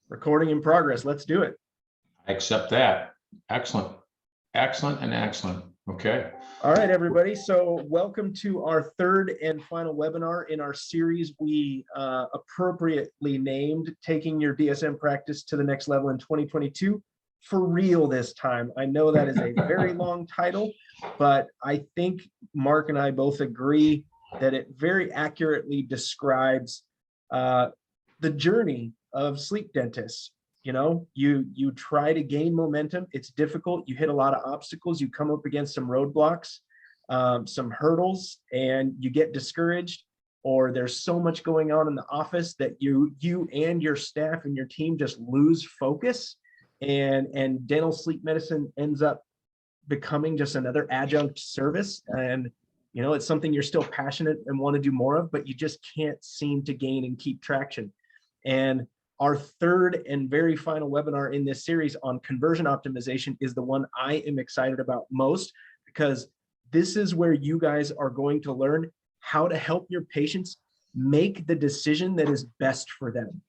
Recording in progress. Let's do it. I accept that. Excellent. Excellent and excellent. Okay. All right, everybody. So welcome to our third and final webinar in our series we appropriately named Taking Your DSM Practice to the Next Level in 2022. For real this time. I know that is a very long title, but I think Mark and I both agree that it very accurately describes the journey of sleep dentists. You know, you try to gain momentum. It's difficult. You hit a lot of obstacles. You come up against some roadblocks, some hurdles, and you get discouraged, or there's so much going on in the office that you and your staff and your team just lose focus, and dental sleep medicine ends up becoming just another adjunct service. And you know, it's something you're still passionate and want to do more of, but you just can't seem to gain and keep traction. And our third and very final webinar in this series on conversion optimization is the one I am excited about most, because this is where you guys are going to learn how to help your patients make the decision that is best for them.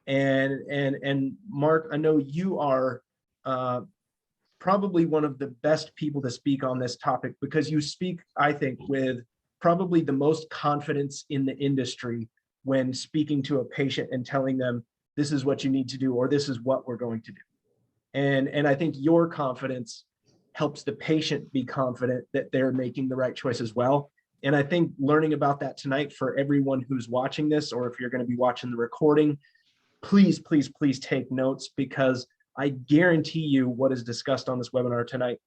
And Mark, I know you are probably one of the best people to speak on this topic, because you speak, I think, with probably the most confidence in the industry when speaking to a patient and telling them, this is what you need to do, or this is what we're going to do. And I think your confidence helps the patient be confident that they're making the right choice as well. And I think learning about that tonight for everyone who's watching this, or if you're going to be watching the recording, please, please, please take notes, because I guarantee you what is discussed on this webinar tonight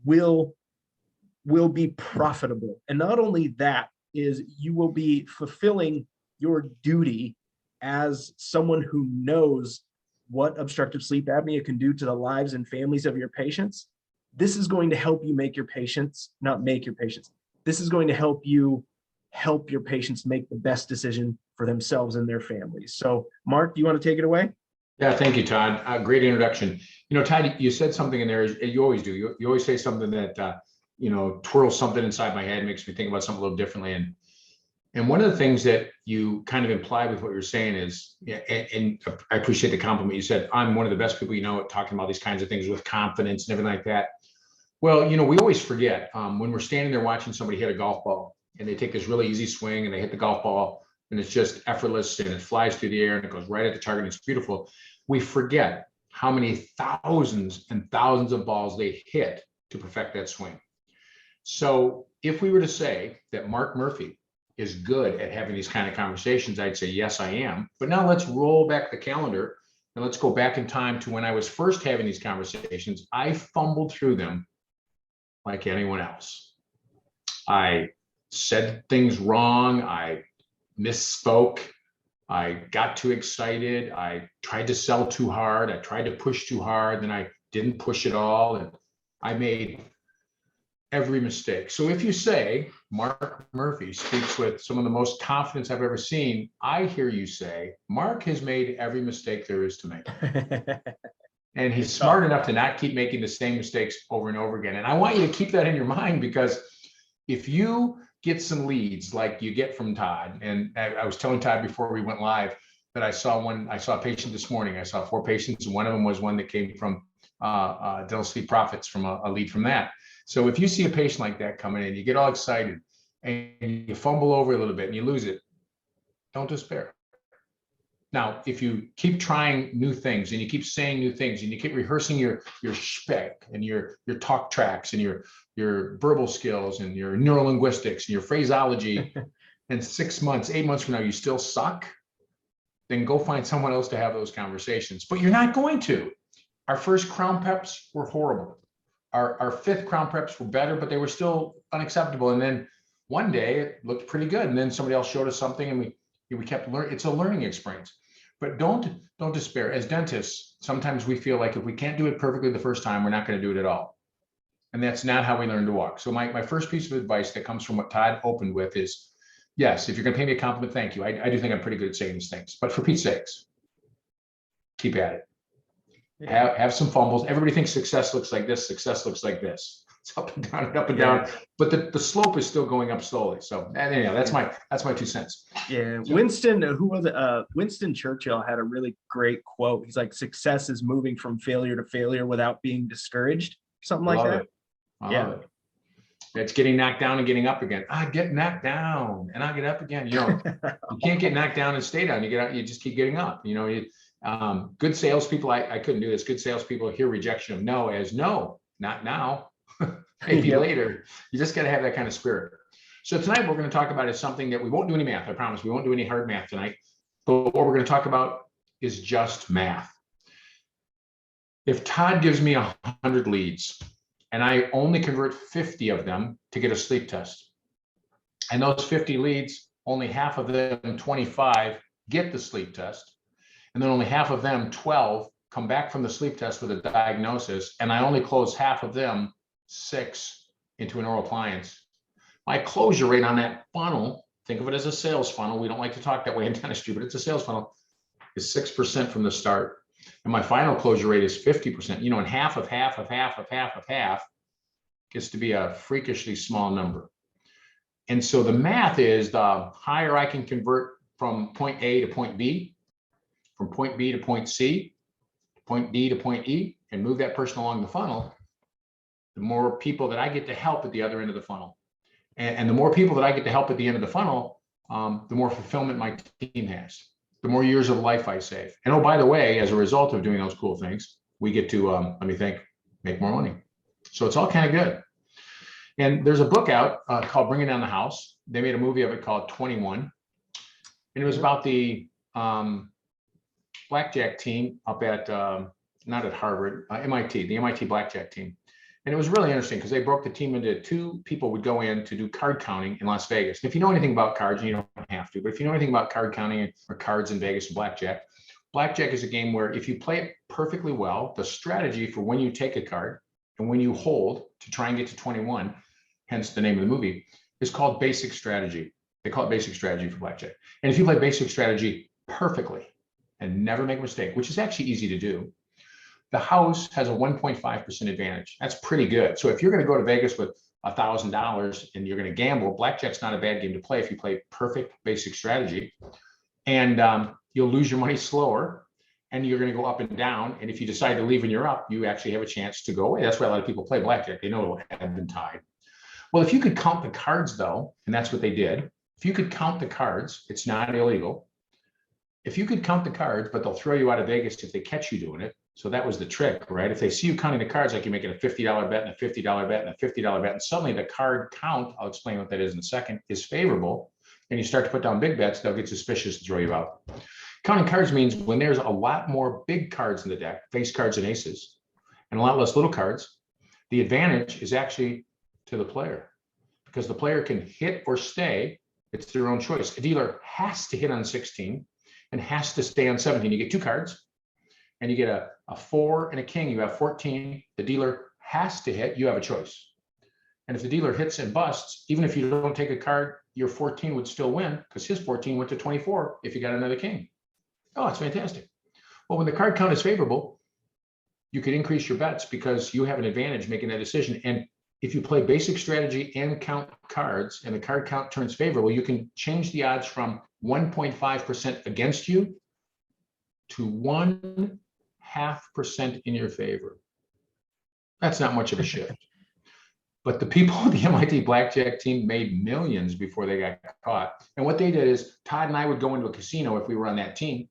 will be profitable. And not only that, is you will be fulfilling your duty as someone who knows what obstructive sleep apnea can do to the lives and families of your patients. This is going to help you make your patients, not make your patients. This is going to help you help your patients make the best decision for themselves and their families. So Mark, do you want to take it away? Yeah, thank you, Todd. Great introduction. You know, Todd, you said something in there, you always do. You always say something that, you know, twirls something inside my head, makes me think about something a little differently. And one of the things that you kind of imply with what you're saying is, yeah, and I appreciate the compliment. You said, I'm one of the best people you know at talking about these kinds of things with confidence and everything like that. Well, you know, we always forget when we're standing there watching somebody hit a golf ball, and they take this really easy swing and they hit the golf ball, and it's just effortless and it flies through the air and it goes right at the target and it's beautiful. We forget how many thousands and thousands of balls they hit to perfect that swing. So if we were to say that Mark Murphy is good at having these kind of conversations, I'd say, yes, I am. But now let's roll back the calendar and let's go back in time to when I was first having these conversations. I fumbled through them like anyone else. I said things wrong. I misspoke. I got too excited. I tried to sell too hard. I tried to push too hard. Then I didn't push at all. And I made every mistake. So if you say Mark Murphy speaks with some of the most confidence I've ever seen, I hear you say Mark has made every mistake there is to make. And he's smart enough to not keep making the same mistakes over and over again. And I want you to keep that in your mind, because if you get some leads like you get from Todd, and I was telling Todd before we went live that I saw a patient this morning. I saw 4 patients, and one of them was one that came from Dental Sleep Profits, from a lead from that. So if you see a patient like that coming in, you get all excited and you fumble over a little bit and you lose it, don't despair. Now, if you keep trying new things and you keep saying new things and you keep rehearsing your spec and your talk tracks and your verbal skills and your neurolinguistics and your phraseology, and 6 months, 8 months from now, you still suck, then go find someone else to have those conversations. But you're not going to. Our first crown preps were horrible. Our 5th crown preps were better, but they were still unacceptable. And then one day it looked pretty good. And then somebody else showed us something and we kept learning. It's a learning experience. But don't despair. As dentists, sometimes we feel like if we can't do it perfectly the first time, we're not going to do it at all. And that's not how we learn to walk. So my first piece of advice that comes from what Todd opened with is, yes, if you're going to pay me a compliment, thank you. I do think I'm pretty good at saying these things. But for Pete's sakes, keep at it. Have some fumbles. Everybody thinks success looks like this. Success looks like this. It's up and down and up and down, but the slope is still going up slowly. So anyhow, that's my 2 cents. Yeah, Winston, who was it? Winston Churchill had a really great quote. He's like, "Success is moving from failure to failure without being discouraged," something like that. I love it. It's getting knocked down and getting up again. I get knocked down and I get up again. You know, you can't get knocked down and stay down. You get out, you just keep getting up. You know, good salespeople, I couldn't do this. Good salespeople hear rejection of no as no, not now, maybe later. You just got to have that kind of spirit. So tonight we're going to talk about is something that we won't do any math. I promise we won't do any hard math tonight. But what we're going to talk about is just math. If Todd gives me 100 leads, and I only convert 50 of them to get a sleep test. And those 50 leads, only half of them, 25, get the sleep test. And then only half of them, 12, come back from the sleep test with a diagnosis. And I only close half of them, 6, into an oral appliance. My closure rate on that funnel, think of it as a sales funnel. We don't like to talk that way in dentistry, but it's a sales funnel, is 6% from the start. And my final closure rate is 50%, you know, and half of half of half of half of half gets to be a freakishly small number. And so the math is the higher I can convert from point A to point B, from point B to point C, point D to point E, and move that person along the funnel, the more people that I get to help at the other end of the funnel. And the more people that I get to help at the end of the funnel, the more fulfillment my team has. The more years of life I save. And oh, by the way, as a result of doing those cool things, we get to, let me think, make more money. So it's all kind of good. And there's a book out called Bringing Down the House. They made a movie of it called 21. And it was about the blackjack team up at, not at Harvard, MIT, the MIT blackjack team. And it was really interesting because they broke the team into 2 people would go in to do card counting in Las Vegas. And if you know anything about cards, and you don't have to, but if you know anything about card counting or cards in Vegas and blackjack is a game where if you play it perfectly well, the strategy for when you take a card and when you hold to try and get to 21, hence the name of the movie, is called basic strategy. They call it basic strategy for blackjack. And if you play basic strategy perfectly and never make a mistake, which is actually easy to do, the house has a 1.5% advantage. That's pretty good. So if you're going to go to Vegas with $1,000 and you're going to gamble, blackjack's not a bad game to play if you play perfect basic strategy. And you'll lose your money slower and you're going to go up and down. And if you decide to leave when you're up, you actually have a chance to go away. That's why a lot of people play blackjack. They know it'll ebb and tide. Well, if you could count the cards though, and that's what they did, if you could count the cards, it's not illegal. If you could count the cards, but they'll throw you out of Vegas if they catch you doing it. So that was the trick, right? If they see you counting the cards, like you're making a $50 bet and a $50 bet and a $50 bet, and suddenly the card count, I'll explain what that is in a second, is favorable, and you start to put down big bets, they'll get suspicious and throw you out. Counting cards means when there's a lot more big cards in the deck, face cards and aces, and a lot less little cards, the advantage is actually to the player because the player can hit or stay. It's their own choice. A dealer has to hit on 16 and has to stay on 17. You get 2 cards. And you get a 4 and a king, you have 14. The dealer has to hit, you have a choice. And if the dealer hits and busts, even if you don't take a card, your 14 would still win because his 14 went to 24 if you got another king. Oh, it's fantastic. Well, when the card count is favorable, you could increase your bets because you have an advantage making that decision. And if you play basic strategy and count cards and the card count turns favorable, you can change the odds from 1.5% against you to 1.5% in your favor. That's not much of a shift. But the people on the MIT blackjack team made millions before they got caught. And what they did is Todd and I would go into a casino if we were on that team,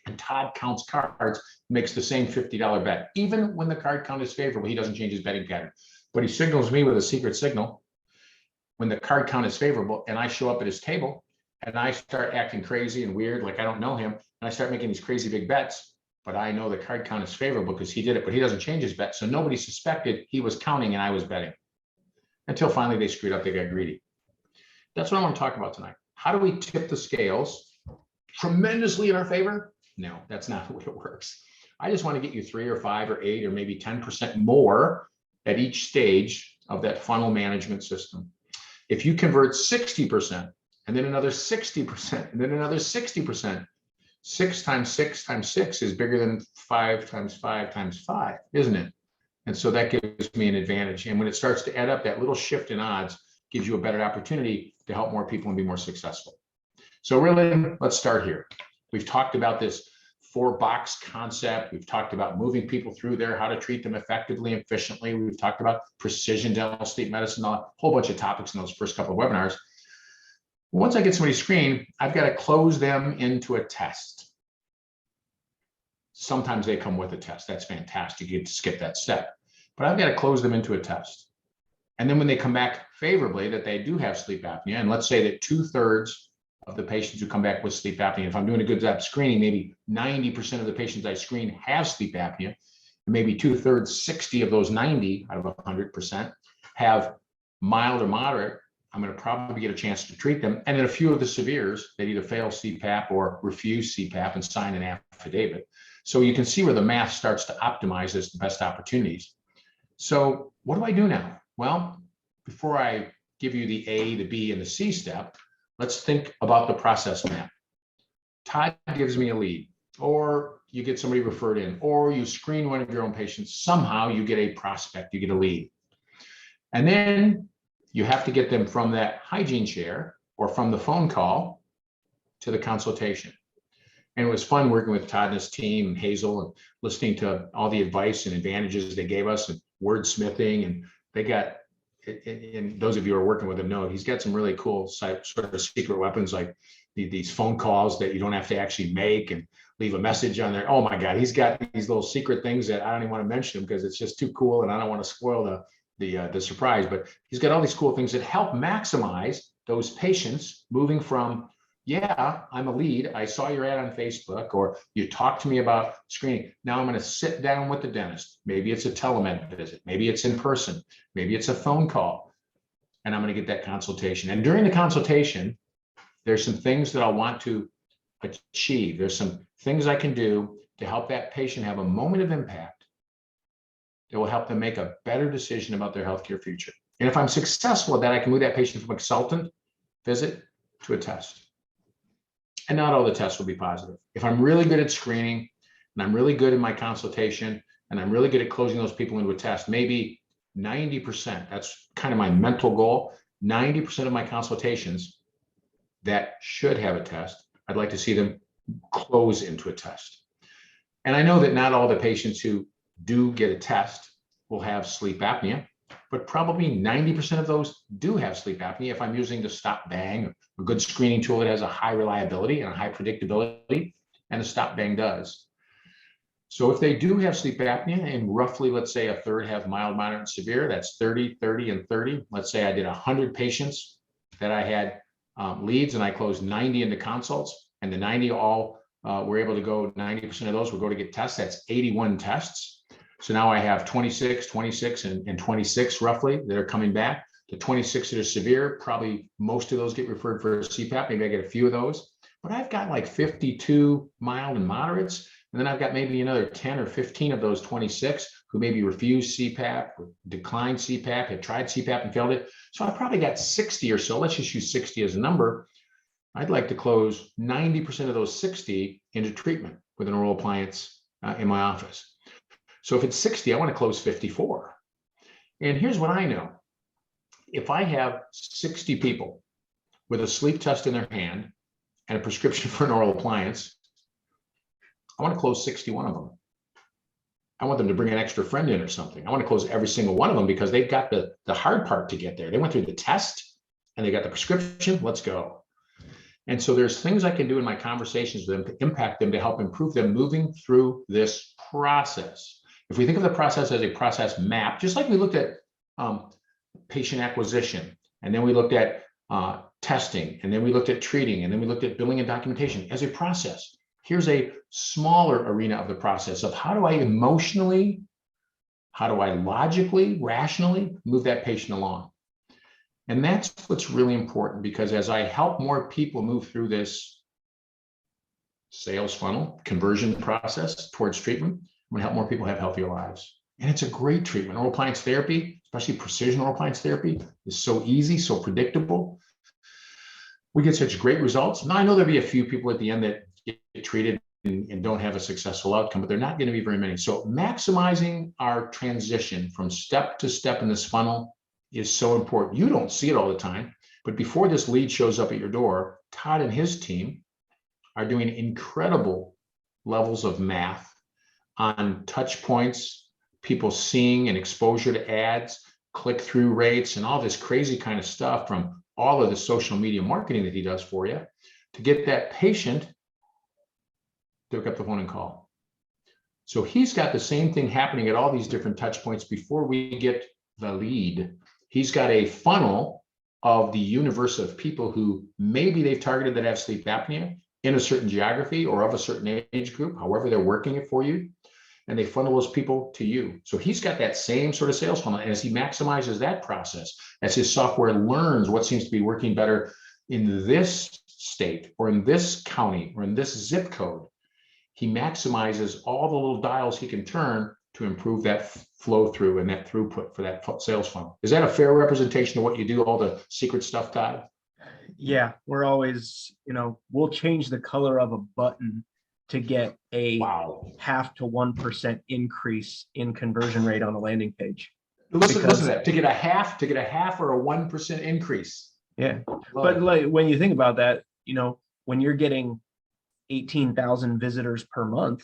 and Todd counts cards, makes the same $50 bet. Even when the card count is favorable, he doesn't change his betting pattern. But he signals me with a secret signal when the card count is favorable, and I show up at his table, and I start acting crazy and weird, like I don't know him, and I start making these crazy big bets. But I know the card count is favorable because he did it, but he doesn't change his bet. So nobody suspected he was counting and I was betting. Until finally they screwed up, they got greedy. That's what I want to talk about tonight. How do we tip the scales tremendously in our favor? No, that's not the way it works. I just want to get you 3 or 5 or 8 or maybe 10% more at each stage of that funnel management system. If you convert 60% and then another 60% and then another 60%, 6 times 6 times 6 is bigger than 5 times 5 times 5, isn't it? And so that gives me an advantage. And when it starts to add up, that little shift in odds gives you a better opportunity to help more people and be more successful. So really, let's start here. We've talked about this 4-box concept. We've talked about moving people through there, how to treat them effectively and efficiently. We've talked about precision dental sleep medicine, a whole bunch of topics in those first couple of webinars. Once I get somebody screened, I've got to close them into a test. Sometimes they come with a test. That's fantastic. You get to skip that step. But I've got to close them into a test. And then when they come back favorably that they do have sleep apnea, and let's say that 2/3 of the patients who come back with sleep apnea, if I'm doing a good job screening, maybe 90% of the patients I screen have sleep apnea, and maybe 2/3, 60 of those 90 out of 100% have mild or moderate, I'm going to probably get a chance to treat them. And then a few of the severes, they either fail CPAP or refuse CPAP and sign an affidavit. So you can see where the math starts to optimize as the best opportunities. So what do I do now? Well, before I give you the A, the B, and the C step, let's think about the process map. Todd gives me a lead, or you get somebody referred in, or you screen one of your own patients. Somehow you get a prospect, you get a lead. And then you have to get them from that hygiene chair or from the phone call to the consultation. And it was fun working with Todd and his team and Hazel and listening to all the advice and advantages they gave us and wordsmithing. And they got, and those of you who are working with him know, he's got some really cool sort of secret weapons, like these phone calls that you don't have to actually make and leave a message on there. Oh my God, he's got these little secret things that I don't even want to mention them because it's just too cool and I don't want to spoil the surprise. But he's got all these cool things that help maximize those patients moving from, yeah, I'm a lead, I saw your ad on Facebook, or you talked to me about screening. Now I'm going to sit down with the dentist. Maybe it's a telemed visit, maybe it's in person, maybe it's a phone call, and I'm going to get that consultation. And during the consultation, there's some things that I'll want to achieve. There's some things I can do to help that patient have a moment of impact that will help them make a better decision about their healthcare future. And if I'm successful at that, I can move that patient from a consultant visit to a test. And not all the tests will be positive. If I'm really good at screening and I'm really good in my consultation and I'm really good at closing those people into a test, maybe 90%, that's kind of my mental goal, 90% of my consultations that should have a test, I'd like to see them close into a test. And I know that not all the patients who do get a test will have sleep apnea, but probably 90% of those do have sleep apnea if I'm using the stop bang, a good screening tool that has a high reliability and a high predictability, and the stop bang does. So if they do have sleep apnea, and roughly, let's say 1/3 have mild, moderate, and severe, that's 30, 30, and 30. Let's say I did 100 patients that I had leads and I closed 90 into consults, and the 90 all were able to go, 90% of those will go to get tests. That's 81 tests. So now I have 26, 26, and 26 roughly that are coming back. The 26 that are severe, probably most of those get referred for CPAP. Maybe I get a few of those, but I've got like 52 mild and moderates. And then I've got maybe another 10 or 15 of those 26 who maybe refused CPAP, or declined CPAP, had tried CPAP and failed it. So I probably got 60 or so. Let's just use 60 as a number. I'd like to close 90% of those 60 into treatment with an oral appliance in my office. So if it's 60, I want to close 54. And here's what I know. If I have 60 people with a sleep test in their hand and a prescription for an oral appliance, I want to close 61 of them. I want them to bring an extra friend in or something. I want to close every single one of them because they've got the hard part to get there. They went through the test and they got the prescription. Let's go. And so there's things I can do in my conversations with them to impact them, to help improve them moving through this process. If we think of the process as a process map, just like we looked at patient acquisition, and then we looked at testing, and then we looked at treating, and then we looked at billing and documentation as a process. Here's a smaller arena of the process of how do I emotionally, how do I logically, rationally move that patient along? And that's what's really important, because as I help more people move through this sales funnel, conversion process towards treatment, I'm going to help more people have healthier lives. And it's a great treatment. Oral appliance therapy, especially precision oral appliance therapy, is so easy, so predictable. We get such great results. Now, I know there'll be a few people at the end that get treated and don't have a successful outcome, but they're not going to be very many. So maximizing our transition from step to step in this funnel is so important. You don't see it all the time, but before this lead shows up at your door, Todd and his team are doing incredible levels of math on touch points, people seeing and exposure to ads, click-through rates, and all this crazy kind of stuff from all of the social media marketing that he does for you to get that patient to pick up the phone and call. So he's got the same thing happening at all these different touch points before we get the lead. He's got a funnel of the universe of people who maybe they've targeted that have sleep apnea in a certain geography or of a certain age group, however they're working it for you, and they funnel those people to you. So he's got that same sort of sales funnel. And as he maximizes that process, as his software learns what seems to be working better in this state or in this county or in this zip code, he maximizes all the little dials he can turn to improve that flow through and that throughput for that sales funnel. Is that a fair representation of what you do, all the secret stuff, Todd? Yeah, we're always, we'll change the color of a button to get a 0.5 to 1% increase in conversion rate on a landing page. Listen to that. To get a half or a 1% increase. Yeah. But like when you think about that, when you're getting 18,000 visitors per month,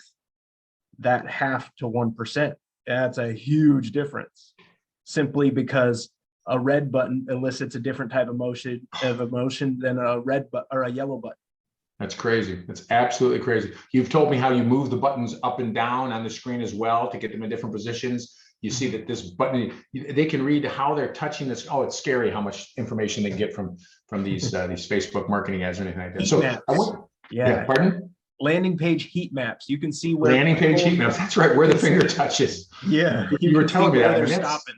that 0.5 to 1%, that's a huge difference, simply because a red button elicits a different type of emotion than a red button or a yellow button. That's crazy. That's absolutely crazy. You've told me how you move the buttons up and down on the screen as well to get them in different positions. You see that this button, they can read how they're touching this. Oh, it's scary how much information they get from these Facebook marketing ads or anything like that. Heat So maps. yeah, pardon? Landing page heat maps. You can see where landing page heat maps. That's right, where the finger touches. Yeah, you were telling me that. They're stopping.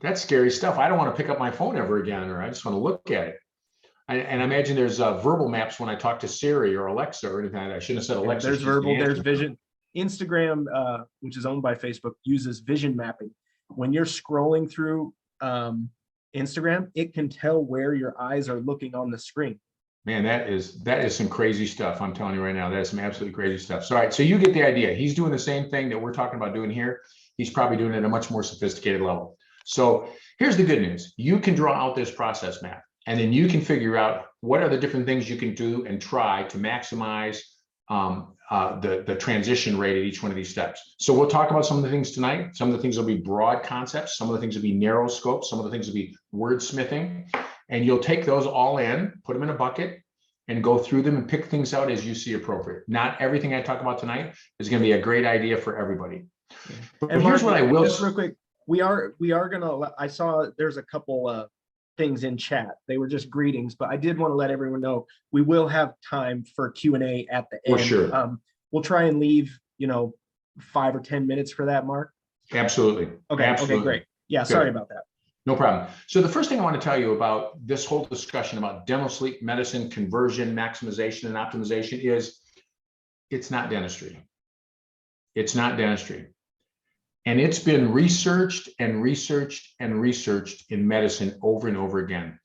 That's scary stuff. I don't want to pick up my phone ever again, or I just want to look at it. And I imagine there's verbal maps when I talk to Siri or Alexa or anything like that. I shouldn't have said Alexa. There's verbal, there's vision. Instagram, which is owned by Facebook, uses vision mapping. When you're scrolling through Instagram, it can tell where your eyes are looking on the screen. Man, that is some crazy stuff. I'm telling you right now, that is some absolutely crazy stuff. So, all right, so you get the idea. He's doing the same thing that we're talking about doing here. He's probably doing it at a much more sophisticated level. So here's the good news. You can draw out this process map, and then you can figure out what are the different things you can do and try to maximize the transition rate at each one of these steps. So we'll talk about some of the things tonight. Some of the things will be broad concepts. Some of the things will be narrow scope. Some of the things will be wordsmithing. And you'll take those all in, put them in a bucket, and go through them and pick things out as you see appropriate. Not everything I talk about tonight is going to be a great idea for everybody. But and here's what I will just real quick. We are gonna. I saw there's a couple things in chat. They were just greetings, but I did want to let everyone know we will have time for Q&A at the end. For sure. We'll try and leave 5 or 10 minutes for that, Mark. Absolutely. Okay. Absolutely. Okay. Great. Yeah. Good. Sorry about that. No problem. So the first thing I want to tell you about this whole discussion about dental sleep medicine, conversion, maximization, and optimization is it's not dentistry. It's not dentistry. And it's been researched and researched and researched in medicine over and over again.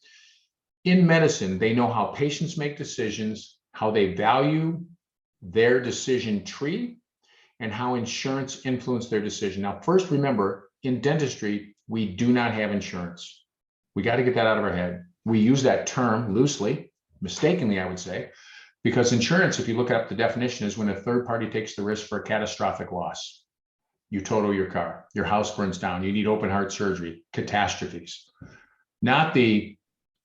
In medicine, they know how patients make decisions, how they value their decision tree, and how insurance influence their decision. Now, first, remember, in dentistry, we do not have insurance. We got to get that out of our head. We use that term loosely, mistakenly, I would say, because insurance, if you look up the definition, is when a third party takes the risk for a catastrophic loss. You total your car, your house burns down, you need open heart surgery, catastrophes. Not the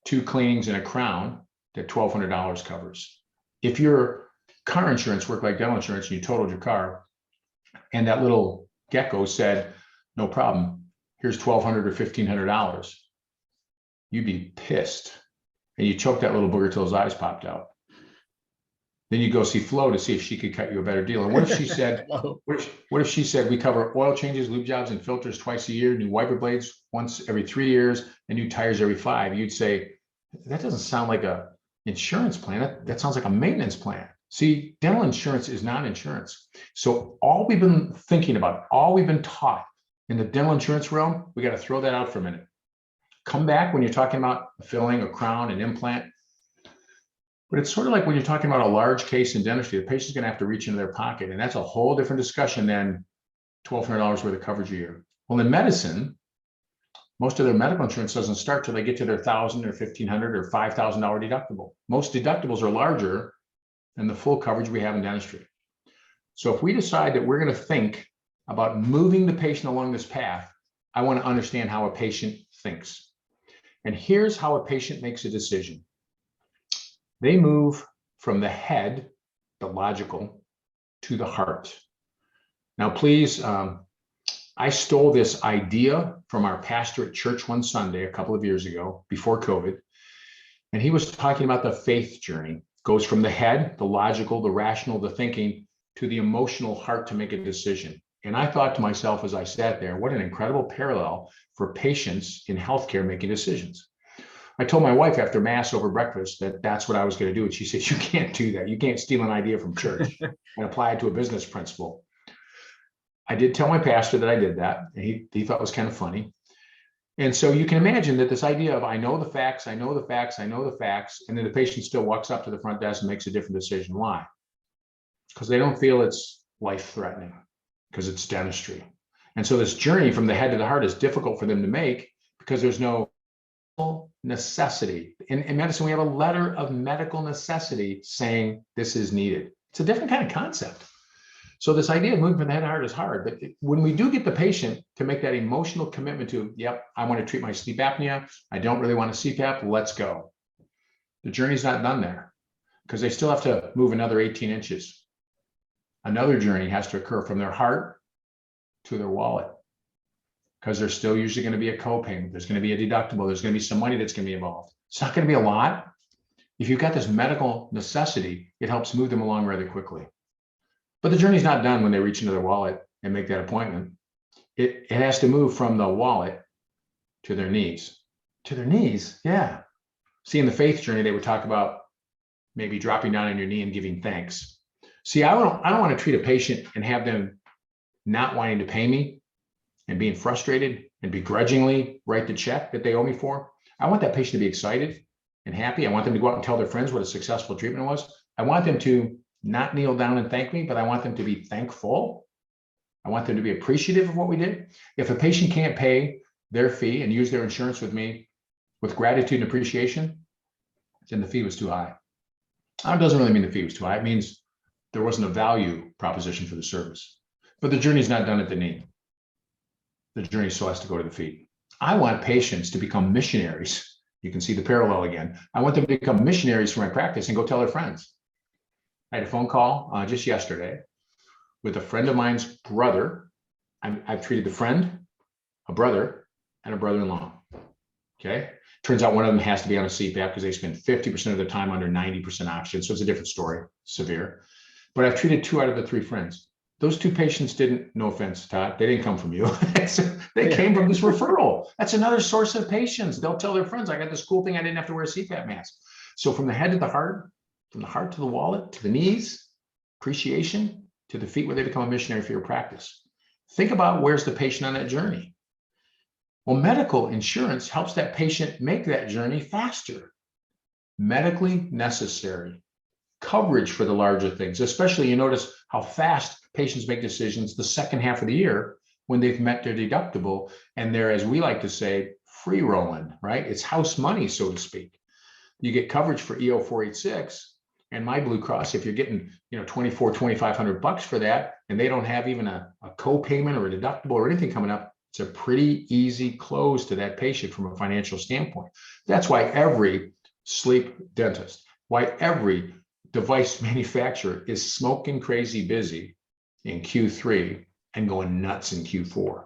2 cleanings and a crown that $1,200 covers. If your car insurance worked like dental insurance and you totaled your car, and that little gecko said, no problem, here's $1,200 or $1,500, you'd be pissed. And you choke that little booger till his eyes popped out. Then you go see Flo to see if she could cut you a better deal. And what if she said, what if she said, we cover oil changes, lube jobs, and filters twice a year, new wiper blades once every 3 years, and new tires every 5. You'd say, that doesn't sound like a insurance plan. That sounds like a maintenance plan. See, dental insurance is not insurance. So all we've been thinking about, all we've been taught in the dental insurance realm, we got to throw that out for a minute. Come back when you're talking about a filling, a crown, an implant. But it's sort of like when you're talking about a large case in dentistry, the patient's going to have to reach into their pocket. And that's a whole different discussion than $1,200 worth of coverage a year. Well, in medicine, most of their medical insurance doesn't start till they get to their $1,000 or $1,500 or $5,000 deductible. Most deductibles are larger than the full coverage we have in dentistry. So if we decide that we're going to think about moving the patient along this path, I want to understand how a patient thinks. And here's how a patient makes a decision. They move from the head, the logical, to the heart. Now, please, I stole this idea from our pastor at church one Sunday a couple of years ago, before COVID. And he was talking about the faith journey. It goes from the head, the logical, the rational, the thinking, to the emotional heart to make a decision. And I thought to myself as I sat there, what an incredible parallel for patients in healthcare making decisions. I told my wife after Mass over breakfast that that's what I was going to do. And she said, you can't do that. You can't steal an idea from church and apply it to a business principle. I did tell my pastor that I did that. And he thought it was kind of funny. And so you can imagine that this idea of I know the facts, I know the facts, I know the facts, and then the patient still walks up to the front desk and makes a different decision. Why? Because they don't feel it's life-threatening, because it's dentistry. And so this journey from the head to the heart is difficult for them to make because there's no necessity. In medicine, we have a letter of medical necessity saying this is needed. It's a different kind of concept. So this idea of moving from the head to heart is hard. But when we do get the patient to make that emotional commitment to, yep, I want to treat my sleep apnea, I don't really want a CPAP, let's go. The journey's not done there because they still have to move another 18 inches. Another journey has to occur from their heart to their wallet, because there's still usually going to be a copayment. There's going to be a deductible. There's going to be some money that's going to be involved. It's not going to be a lot. If you've got this medical necessity, it helps move them along rather quickly. But the journey's not done when they reach into their wallet and make that appointment. It has to move from the wallet to their knees. To their knees, yeah. See, in the faith journey, they would talk about maybe dropping down on your knee and giving thanks. See, I don't want to treat a patient and have them not wanting to pay me and being frustrated and begrudgingly write the check that they owe me for. I want that patient to be excited and happy. I want them to go out and tell their friends what a successful treatment was. I want them to not kneel down and thank me, but I want them to be thankful. I want them to be appreciative of what we did. If a patient can't pay their fee and use their insurance with me with gratitude and appreciation, then the fee was too high. That doesn't really mean the fee was too high. It means there wasn't a value proposition for the service. But the journey's not done at the knee. The journey still has to go to the feet. I want patients to become missionaries. You can see the parallel again. I want them to become missionaries for my practice and go tell their friends. I had a phone call just yesterday with a friend of mine's brother. I've treated the friend, a brother, and a brother-in-law. Okay. Turns out one of them has to be on a CPAP because they spend 50% of their time under 90% oxygen. So it's a different story, severe. But I've treated 2 out of the 3 friends. Those 2 patients didn't, no offense, Todd, they didn't come from you. They came from this referral. That's another source of patients. They'll tell their friends, I got this cool thing, I didn't have to wear a CPAP mask. So from the head to the heart, from the heart to the wallet, to the knees, appreciation, to the feet where they become a missionary for your practice. Think about where's the patient on that journey. Well, medical insurance helps that patient make that journey faster. Medically necessary. Coverage for the larger things, especially you notice how fast patients make decisions the second half of the year when they've met their deductible and they're, as we like to say, free rolling, right? It's house money, so to speak. You get coverage for EO 486 and my Blue Cross, if you're getting, $2,400-$2,500 for that, and they don't have even a co-payment or a deductible or anything coming up, it's a pretty easy close to that patient from a financial standpoint. That's why every sleep dentist, why every device manufacturer is smoking crazy busy in Q3 and going nuts in Q4.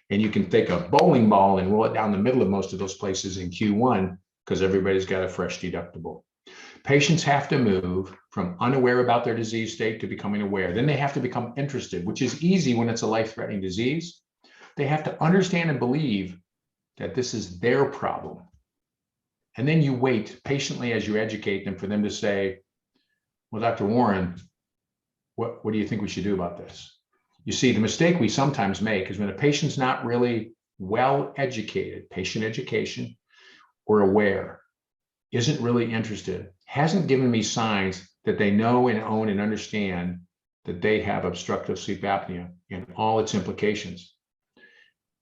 And you can take a bowling ball and roll it down the middle of most of those places in Q1 because everybody's got a fresh deductible. Patients have to move from unaware about their disease state to becoming aware. Then they have to become interested, which is easy when it's a life-threatening disease. They have to understand and believe that this is their problem. And then you wait patiently as you educate them for them to say, well, Dr. Warren, what do you think we should do about this? You see, the mistake we sometimes make is when a patient's not really well educated, patient education, or aware. isn't really interested, hasn't given me signs that they know and own and understand that they have obstructive sleep apnea and all its implications,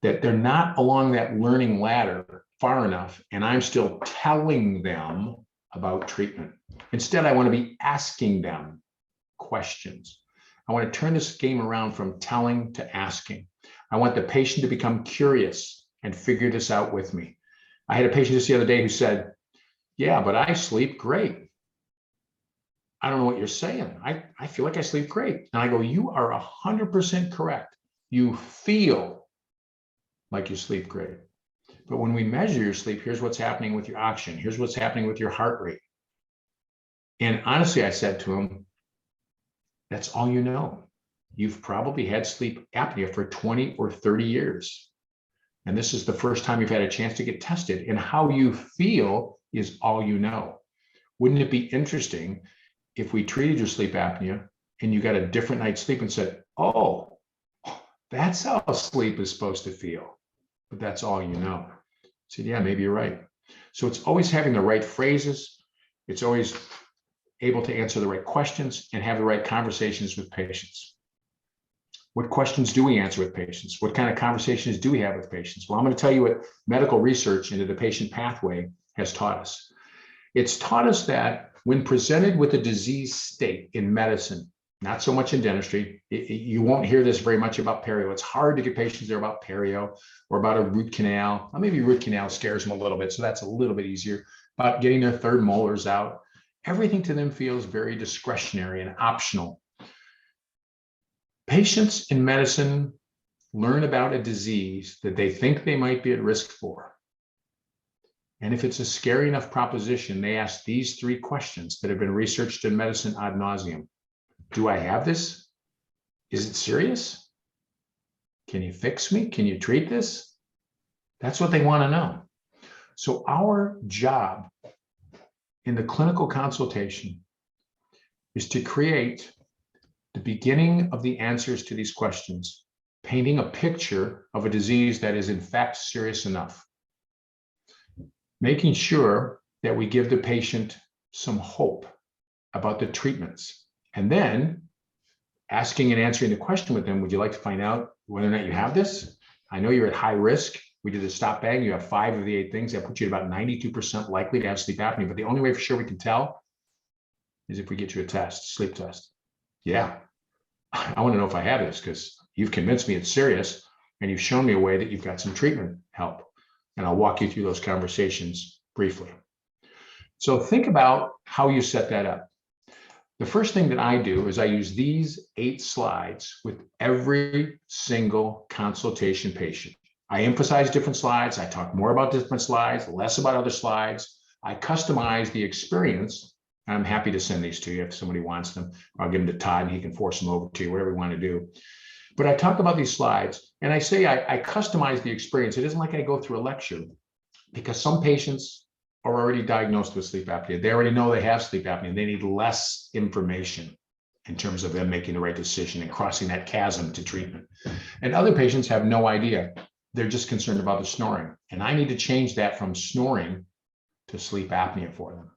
that they're not along that learning ladder far enough, and I'm still telling them about treatment. Instead, I want to be asking them questions. I want to turn this game around from telling to asking. I want the patient to become curious and figure this out with me. I had a patient just the other day who said, yeah, but I sleep great. I don't know what you're saying. I feel like I sleep great. And I go, you are 100% correct. You feel like you sleep great. But when we measure your sleep, here's what's happening with your oxygen. Here's what's happening with your heart rate. And honestly, I said to him, that's all you know. You've probably had sleep apnea for 20 or 30 years. And this is the first time you've had a chance to get tested. And how you feel is all you know. Wouldn't it be interesting if we treated your sleep apnea and you got a different night's sleep and said, oh, that's how sleep is supposed to feel, but that's all you know. I said, yeah, maybe you're right. So it's always having the right phrases. It's always able to answer the right questions and have the right conversations with patients. What questions do we answer with patients? What kind of conversations do we have with patients? Well, I'm going to tell you what medical research into the patient pathway has taught us. It's taught us that when presented with a disease state in medicine, not so much in dentistry, you won't hear this very much about perio. It's hard to get patients there about perio or about a root canal. Well, maybe root canal scares them a little bit, so that's a little bit easier. About getting their third molars out. Everything to them feels very discretionary and optional. Patients in medicine learn about a disease that they think they might be at risk for. And if it's a scary enough proposition, they ask these three questions that have been researched in medicine ad nauseum. Do I have this? Is it serious? Can you fix me? Can you treat this? That's what they want to know. So our job in the clinical consultation is to create the beginning of the answers to these questions, painting a picture of a disease that is in fact serious enough. Making sure that we give the patient some hope about the treatments, and then asking and answering the question with them, would you like to find out whether or not you have this? I know you're at high risk. We did a stop bag. You have 5 of the 8 things that put you at about 92% likely to have sleep apnea. But the only way for sure we can tell is if we get you a test, sleep test. Yeah, I want to know if I have this because you've convinced me it's serious and you've shown me a way that you've got some treatment help. And I'll walk you through those conversations briefly. So think about how you set that up. The first thing that I do is I use these 8 slides with every single consultation patient. I emphasize different slides. I talk more about different slides, less about other slides. I customize the experience. I'm happy to send these to you if somebody wants them. I'll give them to Todd and he can force them over to you, whatever we want to do. But I talk about these slides and I say I customize the experience. It isn't like I go through a lecture because some patients are already diagnosed with sleep apnea. They already know they have sleep apnea. They need less information in terms of them making the right decision and crossing that chasm to treatment. And other patients have no idea. They're just concerned about the snoring. And I need to change that from snoring to sleep apnea for them.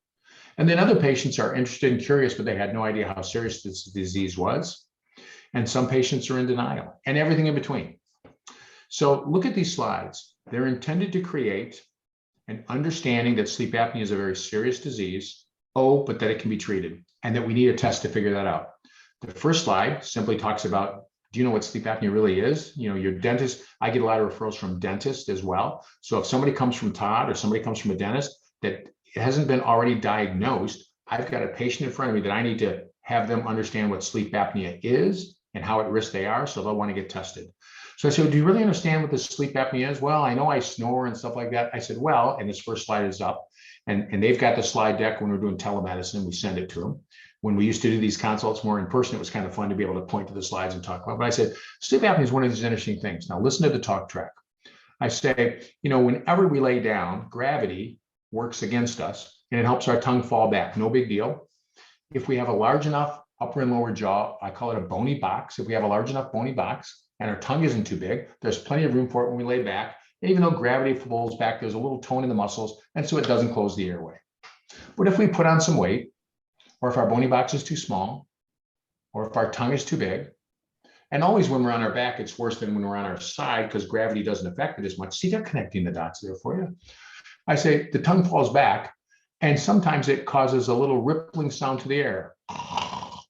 And then other patients are interested and curious, but they had no idea how serious this disease was. And some patients are in denial and everything in between. So look at these slides. They're intended to create an understanding that sleep apnea is a very serious disease, but that it can be treated and that we need a test to figure that out. The first slide simply talks about, do you know what sleep apnea really is? You know, your dentist, I get a lot of referrals from dentists as well. So if somebody comes from Todd or somebody comes from a dentist that it hasn't been already diagnosed, I've got a patient in front of me that I need to have them understand what sleep apnea is and how at risk they are, so they'll want to get tested. So I said, do you really understand what this sleep apnea is? Well, I know I snore and stuff like that. I said, well, and this first slide is up, and they've got the slide deck when we're doing telemedicine, we send it to them. When we used to do these consults more in person, it was kind of fun to be able to point to the slides and talk about it. But I said, sleep apnea is one of these interesting things. Now listen to the talk track. I say, you know, whenever we lay down, gravity works against us and it helps our tongue fall back. No big deal. If we have a large enough upper and lower jaw, I call it a bony box. If we have a large enough bony box and our tongue isn't too big, there's plenty of room for it when we lay back. And even though gravity pulls back, there's a little tone in the muscles, and so it doesn't close the airway. But if we put on some weight, or if our bony box is too small, or if our tongue is too big, and always when we're on our back, it's worse than when we're on our side because gravity doesn't affect it as much. See, they're connecting the dots there for you. I say the tongue falls back, and sometimes it causes a little rippling sound to the air,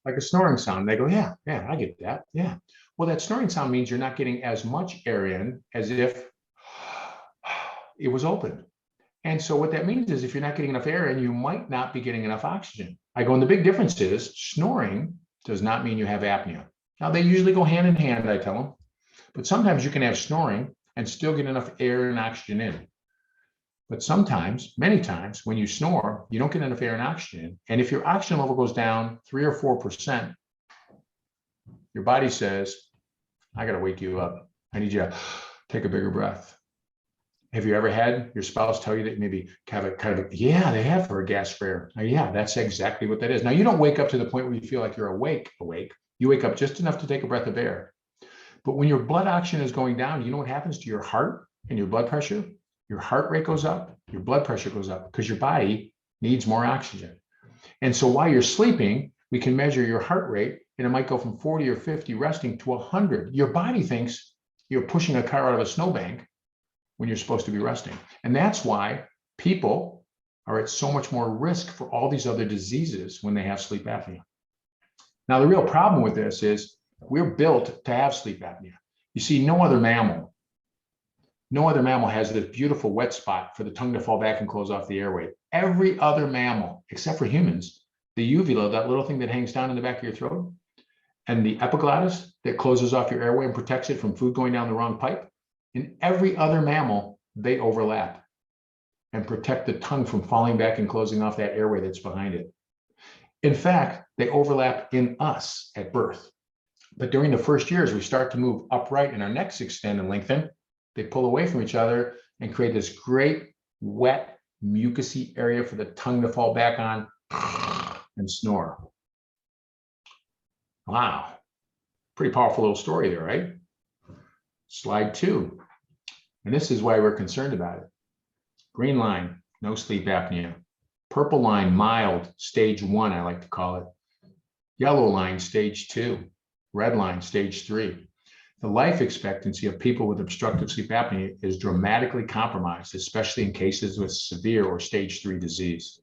like a snoring sound. They go, yeah, I get that. Yeah. Well, that snoring sound means you're not getting as much air in as if it was open. And so what that means is if you're not getting enough air in, you might not be getting enough oxygen. I go, and the big difference is snoring does not mean you have apnea. Now, they usually go hand in hand, I tell them, but sometimes you can have snoring and still get enough air and oxygen in. But sometimes, many times, when you snore, you don't get enough air and oxygen in. And if your oxygen level goes down 3 or 4%, your body says, I got to wake you up. I need you to take a bigger breath. Have you ever had your spouse tell you that maybe yeah, they have for a gas for air? Yeah, that's exactly what that is. Now, you don't wake up to the point where you feel like you're awake. You wake up just enough to take a breath of air. But when your blood oxygen is going down, you know what happens to your heart and your blood pressure? Your heart rate goes up, your blood pressure goes up because your body needs more oxygen. And so while you're sleeping, we can measure your heart rate, and it might go from 40 or 50 resting to 100. Your body thinks you're pushing a car out of a snowbank when you're supposed to be resting. And that's why people are at so much more risk for all these other diseases when they have sleep apnea. Now, the real problem with this is we're built to have sleep apnea. You see, no other mammal has this beautiful wet spot for the tongue to fall back and close off the airway. Every other mammal, except for humans, the uvula, that little thing that hangs down in the back of your throat, and the epiglottis that closes off your airway and protects it from food going down the wrong pipe, in every other mammal, they overlap and protect the tongue from falling back and closing off that airway that's behind it. In fact, they overlap in us at birth. But during the first years, we start to move upright and our necks extend and lengthen. They pull away from each other and create this great, wet, mucousy area for the tongue to fall back on and snore. Wow. Pretty powerful little story there, right? Slide 2. And this is why we're concerned about it. Green line, no sleep apnea. Purple line, mild, stage 1, I like to call it. Yellow line, stage 2. Red line, stage 3. The life expectancy of people with obstructive sleep apnea is dramatically compromised, especially in cases with severe or stage 3 disease.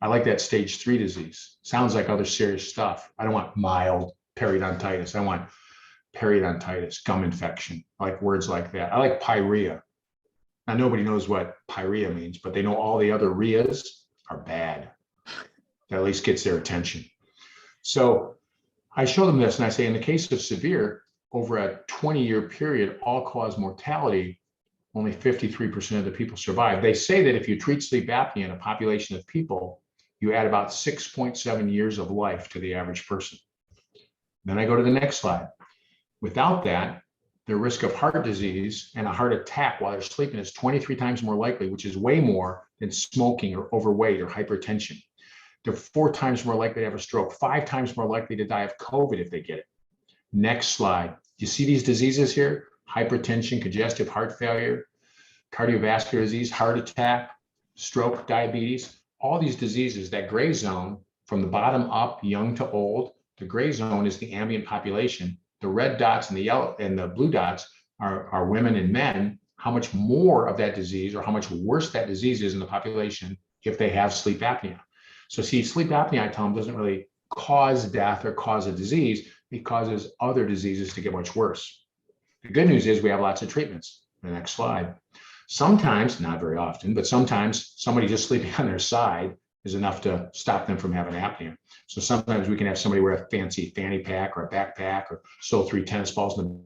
I like that stage 3 disease. Sounds like other serious stuff. I don't want mild periodontitis. I want periodontitis, gum infection. I like words like that. I like pyorrhea. Now, nobody knows what pyorrhea means, but they know all the other rheas are bad. That at least gets their attention. So I show them this and I say, in the case of severe, over a 20-year period, all-cause mortality, only 53% of the people survive. They say that if you treat sleep apnea in a population of people, you add about 6.7 years of life to the average person. Then I go to the next slide. Without that, the risk of heart disease and a heart attack while they're sleeping is 23 times more likely, which is way more than smoking or overweight or hypertension. They're 4 times more likely to have a stroke, 5 times more likely to die of COVID if they get it. Next slide. You see these diseases here? Hypertension, congestive heart failure, cardiovascular disease, heart attack, stroke, diabetes, all these diseases, that gray zone from the bottom up, young to old, the gray zone is the ambient population. The red dots and the yellow and the blue dots are women and men. How much more of that disease or how much worse that disease is in the population if they have sleep apnea. So see, sleep apnea, I tell them, doesn't really cause death or cause a disease. It causes other diseases to get much worse. The good news is we have lots of treatments. The next slide. Sometimes, not very often, but sometimes somebody just sleeping on their side is enough to stop them from having apnea. So sometimes we can have somebody wear a fancy fanny pack or a backpack or sew 3 tennis balls in the,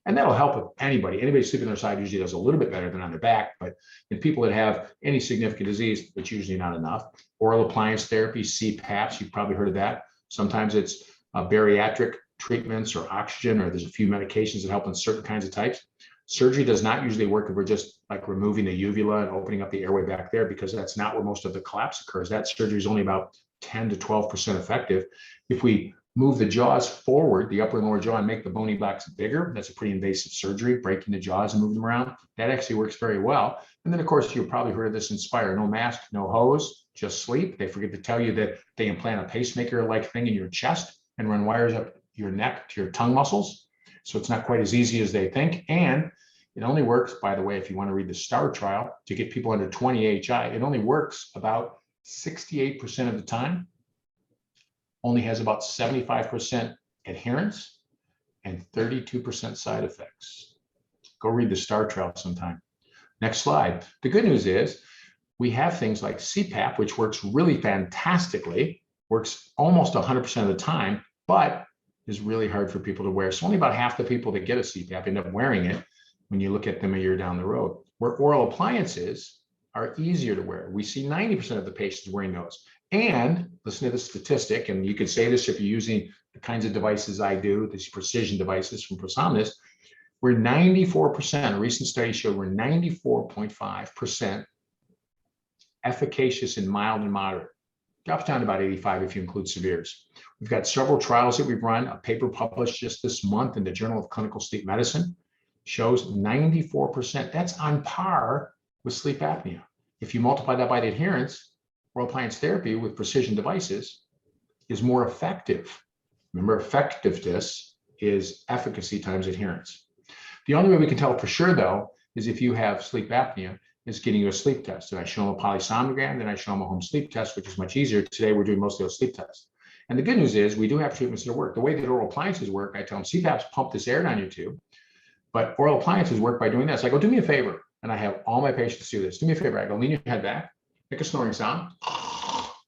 and that'll help with anybody. Anybody sleeping on their side usually does a little bit better than on their back, but in people that have any significant disease, it's usually not enough. Oral appliance therapy, CPAPs, you've probably heard of that. Sometimes it's bariatric treatments or oxygen, or there's a few medications that help in certain kinds of types. Surgery does not usually work if we're just like removing the uvula and opening up the airway back there, because that's not where most of the collapse occurs. That surgery is only about 10 to 12% effective. If we move the jaws forward, the upper and lower jaw, and make the bony box bigger, that's a pretty invasive surgery, breaking the jaws and moving them around. That actually works very well. And then, of course, you've probably heard of this Inspire: no mask, no hose. just sleep. They forget to tell you that they implant a pacemaker-like thing in your chest and run wires up your neck to your tongue muscles. So it's not quite as easy as they think. And it only works, by the way, if you want to read the STAR trial to get people under 20 AHI, it only works about 68% of the time, only has about 75% adherence and 32% side effects. Go read the STAR trial sometime. Next slide. The good news is we have things like CPAP, which works really fantastically, works almost 100% of the time, but is really hard for people to wear. So only about half the people that get a CPAP end up wearing it when you look at them a year down the road. Where oral appliances are easier to wear. We see 90% of the patients wearing those. And listen to the statistic, and you could say this if you're using the kinds of devices I do, these precision devices from ProSomnus, we're 94%, a recent study showed we're 94.5% efficacious in mild and moderate. Drops down to about 85 if you include severes. We've got several trials that we've run. A paper published just this month in the Journal of Clinical Sleep Medicine shows 94%. That's on par with sleep apnea. If you multiply that by the adherence, oral appliance therapy with precision devices is more effective. Remember, effectiveness is efficacy times adherence. The only way we can tell for sure, though, is if you have sleep apnea, is getting you a sleep test. And I show them a polysomnogram, then I show them a home sleep test, which is much easier. Today, we're doing most of those sleep tests. And the good news is we do have treatments that work. The way that oral appliances work, I tell them CPAPs pump this air down your tube, but oral appliances work by doing this. I go, do me a favor. And I have all my patients do this. Do me a favor. I go, lean your head back, make a snoring sound.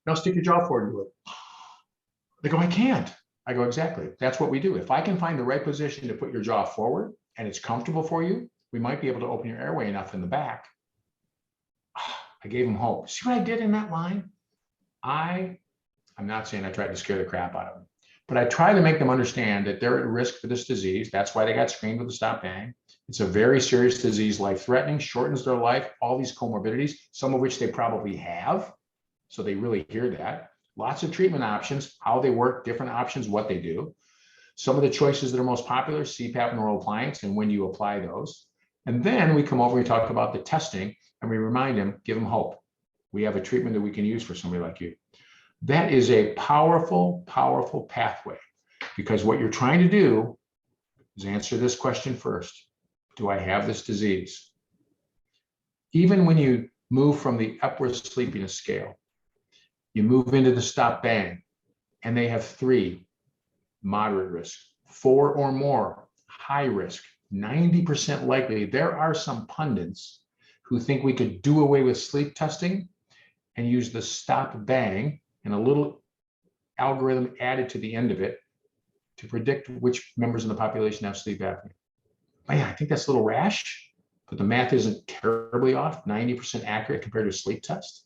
Now stick your jaw forward and do it. They go, I can't. I go, exactly. That's what we do. If I can find the right position to put your jaw forward and it's comfortable for you, we might be able to open your airway enough in the back. I gave them hope. See what I did in that line? I'm not saying I tried to scare the crap out of them, but I try to make them understand that they're at risk for this disease. That's why they got screened with a stop bang. It's a very serious disease, life-threatening, shortens their life, all these comorbidities, some of which they probably have. So they really hear that. Lots of treatment options, how they work, different options, what they do. Some of the choices that are most popular, CPAP and oral appliance, and when you apply those. And then we come over and talk about the testing, and we remind them, give them hope. We have a treatment that we can use for somebody like you. That is a powerful, powerful pathway, because what you're trying to do is answer this question first. Do I have this disease? Even when you move from the Epworth sleepiness scale, you move into the stop bang, and they have 3, moderate risk, 4 or more, high risk, 90% likely. There are some pundits who think we could do away with sleep testing and use the stop bang and a little algorithm added to the end of it to predict which members of the population have sleep apnea. Man, I think that's a little rash, but the math isn't terribly off, 90% accurate compared to a sleep test.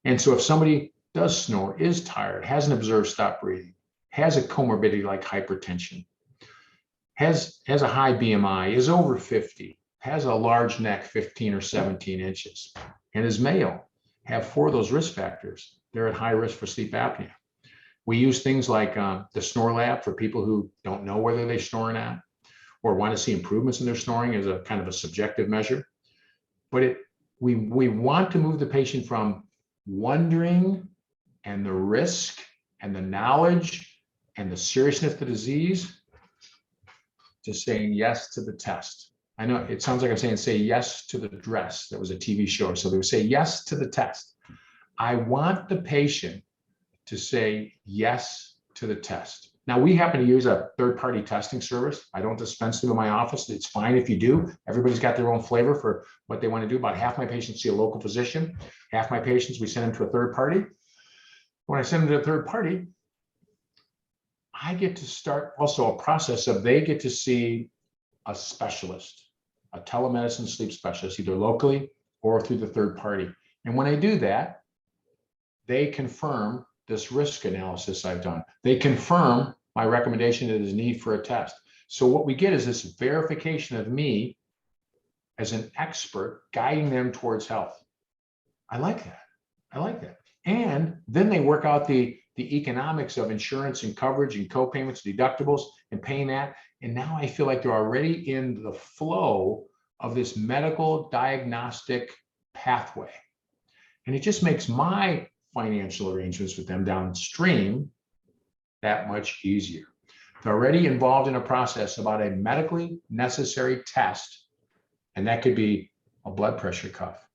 And so if somebody does snore, is tired, has an observed stop breathing, has a comorbidity like hypertension, has a high BMI, is over 50, has a large neck, 15 or 17 inches, and is male, have 4 of those risk factors, they're at high risk for sleep apnea. We use things like the Snore Lab for people who don't know whether they snore or not, or want to see improvements in their snoring as a kind of a subjective measure. But we want to move the patient from wondering and the risk and the knowledge and the seriousness of the disease to saying yes to the test. I know it sounds like I'm saying say yes to the dress. That was a TV show. So they would say yes to the test. I want the patient to say yes to the test. Now, we happen to use a third-party testing service. I don't dispense them in my office. It's fine if you do. Everybody's got their own flavor for what they want to do. About half my patients see a local physician. Half my patients, we send them to a third party. When I send them to a third party, I get to start also a process of they get to see a specialist, a telemedicine sleep specialist, either locally or through the third party. And when I do that, they confirm this risk analysis I've done. They confirm my recommendation that there's need for a test. So what we get is this verification of me as an expert guiding them towards health. I like that. I like that. And then they work out the economics of insurance and coverage and co-payments, deductibles, and paying that. And now I feel like they're already in the flow of this medical diagnostic pathway. And it just makes my financial arrangements with them downstream that much easier. They're already involved in a process about a medically necessary test, and that could be a blood pressure cuff.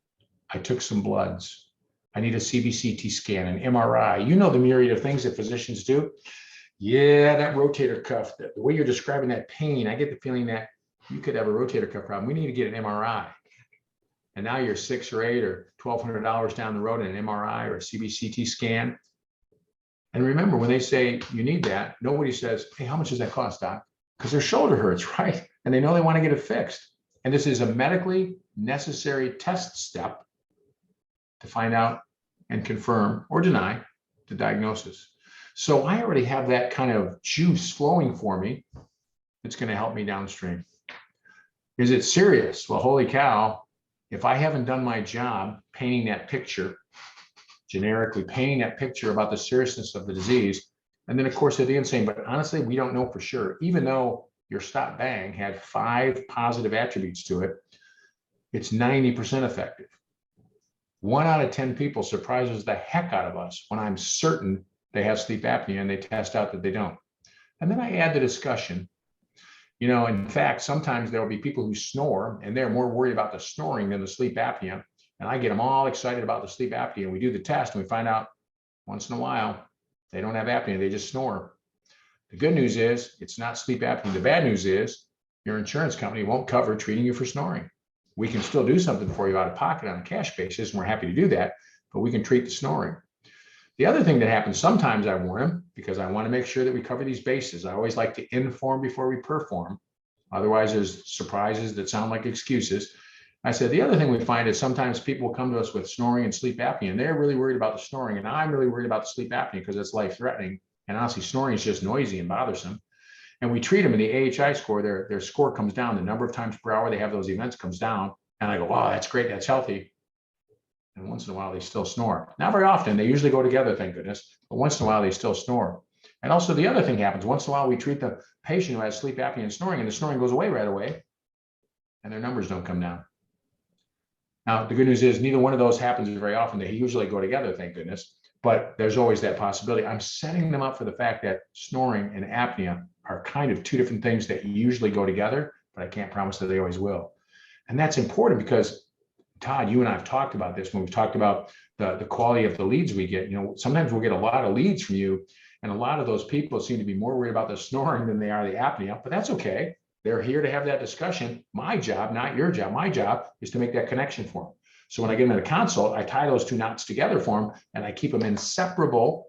I took some bloods. I need a CBCT scan, an MRI. You know the myriad of things that physicians do. Yeah, that rotator cuff, the way you're describing that pain, I get the feeling that you could have a rotator cuff problem. We need to get an MRI. And now you're $600 or $800 or $1,200 down the road in an MRI or a CBCT scan. And remember, when they say you need that, nobody says, hey, how much does that cost, doc? Because their shoulder hurts, right? And they know they want to get it fixed. And this is a medically necessary test step to find out and confirm or deny the diagnosis. So I already have that kind of juice flowing for me. It's going to help me downstream. Is it serious? Well, holy cow. If I haven't done my job painting that picture, generically painting that picture about the seriousness of the disease, and then of course at the end saying, but honestly, we don't know for sure, even though your stop bang had 5 positive attributes to it, it's 90% effective. 1 out of 10 people surprises the heck out of us when I'm certain they have sleep apnea and they test out that they don't. And then I add the discussion. You know, in fact, sometimes there will be people who snore and they're more worried about the snoring than the sleep apnea. And I get them all excited about the sleep apnea. And we do the test and we find out once in a while, they don't have apnea, they just snore. The good news is it's not sleep apnea. The bad news is your insurance company won't cover treating you for snoring. We can still do something for you out of pocket on a cash basis, and we're happy to do that, but we can treat the snoring. The other thing that happens, sometimes I warn them because I want to make sure that we cover these bases. I always like to inform before we perform. Otherwise, there's surprises that sound like excuses. I said, the other thing we find is sometimes people will come to us with snoring and sleep apnea, and they're really worried about the snoring. And I'm really worried about the sleep apnea because it's life-threatening. And honestly, snoring is just noisy and bothersome. And we treat them in the AHI score, their score comes down. The number of times per hour they have those events comes down. And I go, wow, that's great. That's healthy. And once in a while, they still snore. Not very often. They usually go together, thank goodness. But once in a while, they still snore. And also the other thing happens. Once in a while, we treat the patient who has sleep apnea and snoring the snoring goes away right away. And their numbers don't come down. Now, the good news is neither one of those happens very often. They usually go together, thank goodness. But there's always that possibility. I'm setting them up for the fact that snoring and apnea are kind of 2 different things that usually go together, but I can't promise that they always will. And that's important because, Todd, you and I have talked about this when we've talked about the quality of the leads we get. You know, sometimes we'll get a lot of leads from you, and a lot of those people seem to be more worried about the snoring than they are the apnea, but that's okay. They're here to have that discussion. My job, not your job, my job is to make that connection for them. So when I get them in a consult, I tie those 2 knots together for them, and I keep them inseparable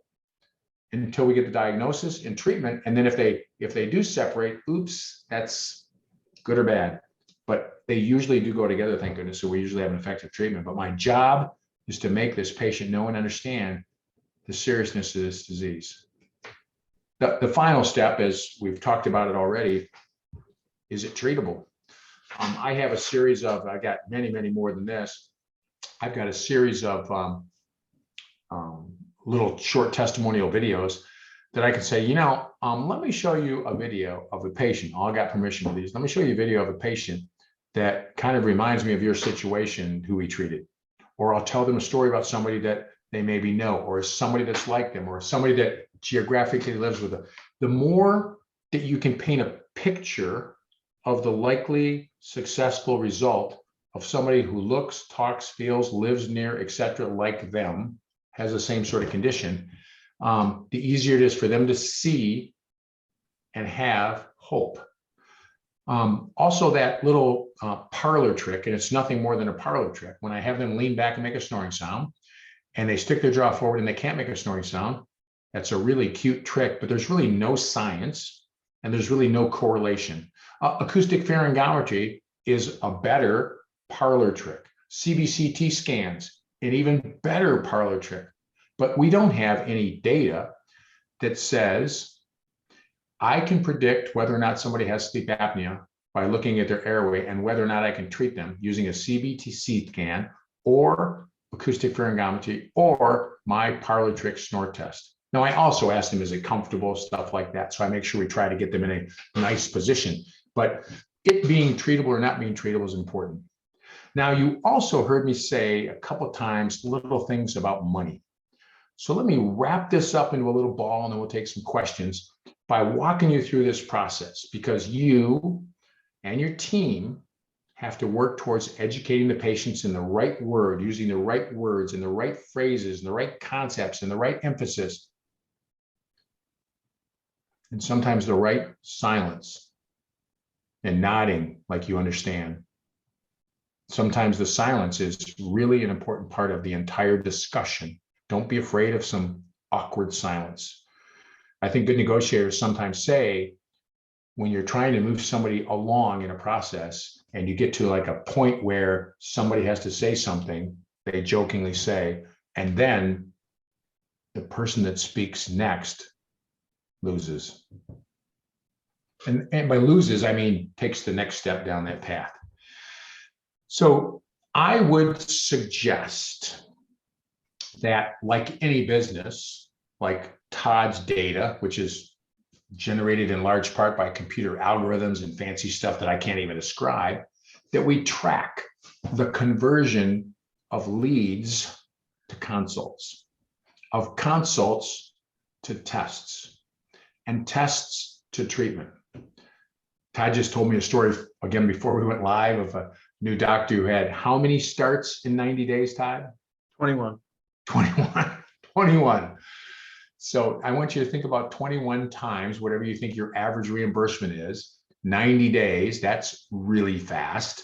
until we get the diagnosis and treatment. And then if they do separate, oops, that's good or bad. But they usually do go together, thank goodness. So we usually have an effective treatment. But my job is to make this patient know and understand the seriousness of this disease. The final step, as we've talked about it already, is it treatable? I have a series of, I got many, many more than this. I've got a series of little short testimonial videos that I could say, you know, let me show you a video of a patient. I got permission for these. Let me show you a video of a patient that kind of reminds me of your situation, who we treated. Or I'll tell them a story about somebody that they maybe know, or somebody that's like them, or somebody that geographically lives with them. The more that you can paint a picture of the likely successful result of somebody who looks, talks, feels, lives near, etc., like them, has the same sort of condition, the easier it is for them to see and have hope. Also, that little parlor trick, and it's nothing more than a parlor trick. When I have them lean back and make a snoring sound, and they stick their jaw forward and they can't make a snoring sound, that's a really cute trick, but there's really no science and there's really no correlation. Acoustic pharyngometry is a better parlor trick. CBCT scans, an even better parlor trick. But we don't have any data that says I can predict whether or not somebody has sleep apnea by looking at their airway and whether or not I can treat them using a CBCT scan or acoustic pharyngometry or my parlor trick snort test. Now, I also ask them, is it comfortable, stuff like that. So I make sure we try to get them in a nice position. But it being treatable or not being treatable is important. Now, you also heard me say a couple of times little things about money. So let me wrap this up into a little ball, and then we'll take some questions by walking you through this process, because you and your team have to work towards educating the patients in the right word, using the right words and the right phrases and the right concepts and the right emphasis. And sometimes the right silence and nodding like you understand. Sometimes the silence is really an important part of the entire discussion. Don't be afraid of some awkward silence. I think good negotiators sometimes say, when you're trying to move somebody along in a process and you get to like a point where somebody has to say something, they jokingly say, and then the person that speaks next loses. And by loses, I mean takes the next step down that path. So I would suggest that, like any business, like Todd's data, which is generated in large part by computer algorithms and fancy stuff that I can't even describe, that we track the conversion of leads to consults, of consults to tests, and tests to treatment. Todd just told me a story again before we went live of a new doctor who had how many starts in 90 days, Todd? 21. 21. So I want you to think about 21 times whatever you think your average reimbursement is, 90 days, that's really fast.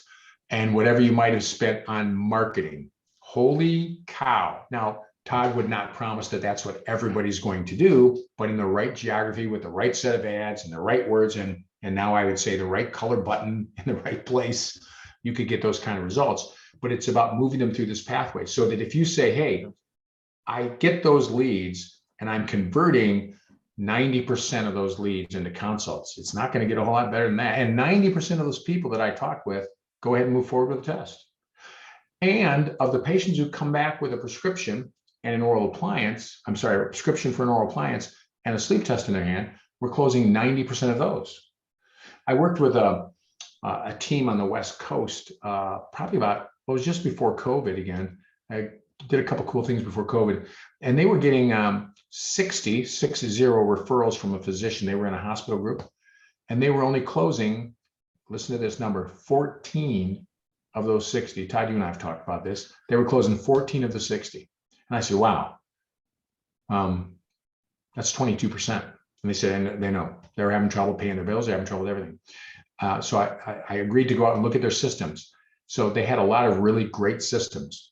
And whatever you might have spent on marketing. Holy cow. Now, Todd would not promise that that's what everybody's going to do, but in the right geography with the right set of ads and the right words, and now I would say the right color button in the right place, you could get those kind of results. But it's about moving them through this pathway so that if you say, hey, I get those leads, and I'm converting 90% of those leads into consults, it's not going to get a whole lot better than that. And 90% of those people that I talk with go ahead and move forward with the test. And of the patients who come back with a prescription and an oral appliance, a prescription for an oral appliance and a sleep test in their hand, we're closing 90% of those. I worked with a team on the West Coast, probably about, it was just before COVID again. I did a couple cool things before COVID, and they were getting 60 referrals from a physician. They were in a hospital group, and they were only closing, listen to this number, 14 of those 60. Todd, you and I have talked about this. They were closing 14 of the 60. And I said, wow, that's 22%. And they said, and they know they were having trouble paying their bills. They're having trouble with everything. So I agreed to go out and look at their systems. So they had a lot of really great systems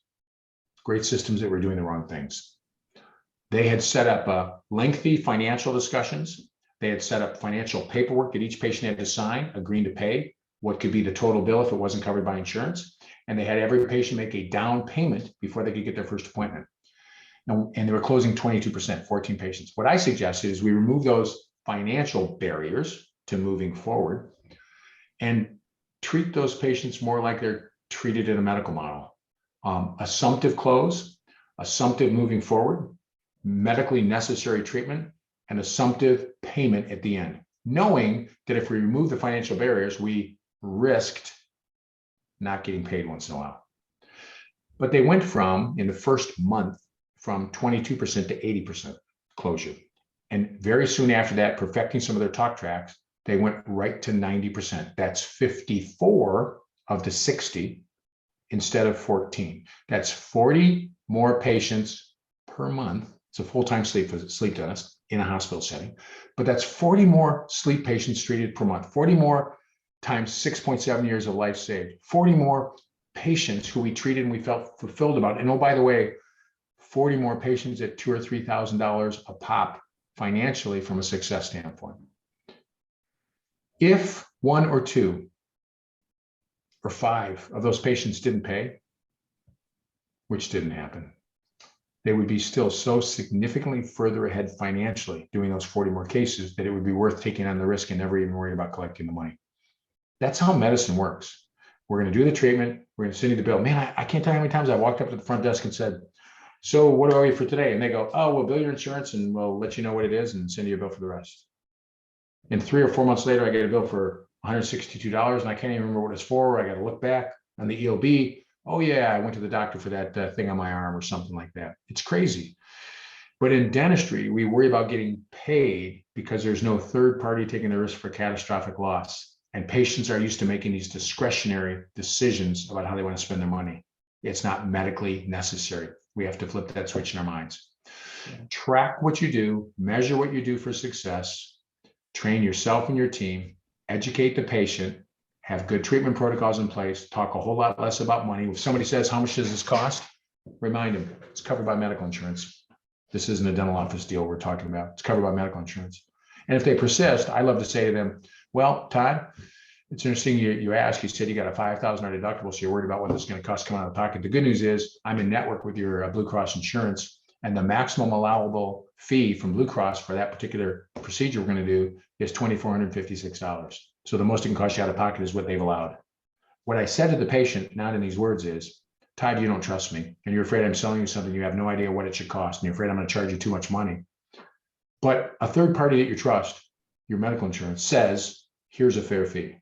that were doing the wrong things. They had set up lengthy financial discussions. They had set up financial paperwork that each patient had to sign, agreeing to pay what could be the total bill if it wasn't covered by insurance. And they had every patient make a down payment before they could get their first appointment. And they were closing 22%, 14 patients. What I suggested is we remove those financial barriers to moving forward and treat those patients more like they're treated in a medical model. Assumptive close, assumptive moving forward, medically necessary treatment, and assumptive payment at the end, knowing that if we remove the financial barriers, we risked not getting paid once in a while. But they went from, in the first month, from 22% to 80% closure. And very soon after that, perfecting some of their talk tracks, they went right to 90%. That's 54 of the 60 instead of 14. That's 40 more patients per month. It's a full-time sleep dentist in a hospital setting, but that's 40 more sleep patients treated per month, 40 more times 6.7 years of life saved, 40 more patients who we treated and we felt fulfilled about. And oh, by the way, 40 more patients at $2,000 or $3,000 a pop financially from a success standpoint. If 1 or 2 or 5 of those patients didn't pay, which didn't happen, they would be still so significantly further ahead financially doing those 40 more cases that it would be worth taking on the risk and never even worry about collecting the money. That's how medicine works. We're going to do the treatment. We're going to send you the bill. Man, I can't tell you how many times I walked up to the front desk and said, so what do I owe you for today? And they go, oh, we'll bill your insurance and we'll let you know what it is and send you a bill for the rest. And 3 or 4 months later, I get a bill for $162 and I can't even remember what it's for. I got to look back on the EOB. Oh yeah, I went to the doctor for that thing on my arm or something like that. It's crazy. But in dentistry, we worry about getting paid because there's no third party taking the risk for catastrophic loss. And patients are used to making these discretionary decisions about how they want to spend their money. It's not medically necessary. We have to flip that switch in our minds. Track what you do, measure what you do for success, train yourself and your team, educate the patient, have good treatment protocols in place, talk a whole lot less about money. If somebody says, how much does this cost? Remind them, it's covered by medical insurance. This isn't a dental office deal we're talking about. It's covered by medical insurance. And if they persist, I love to say to them, well, Todd, it's interesting you asked, you said you got a $5,000 deductible, so you're worried about what this is going to cost coming out of pocket. The good news is I'm in network with your Blue Cross insurance, and the maximum allowable fee from Blue Cross for that particular procedure we're going to do is $2,456. So the most it can cost you out of pocket is what they've allowed. What I said to the patient, not in these words, is, Todd, you don't trust me, and you're afraid I'm selling you something you have no idea what it should cost, and you're afraid I'm going to charge you too much money. But a third party that you trust, your medical insurance, says, here's a fair fee.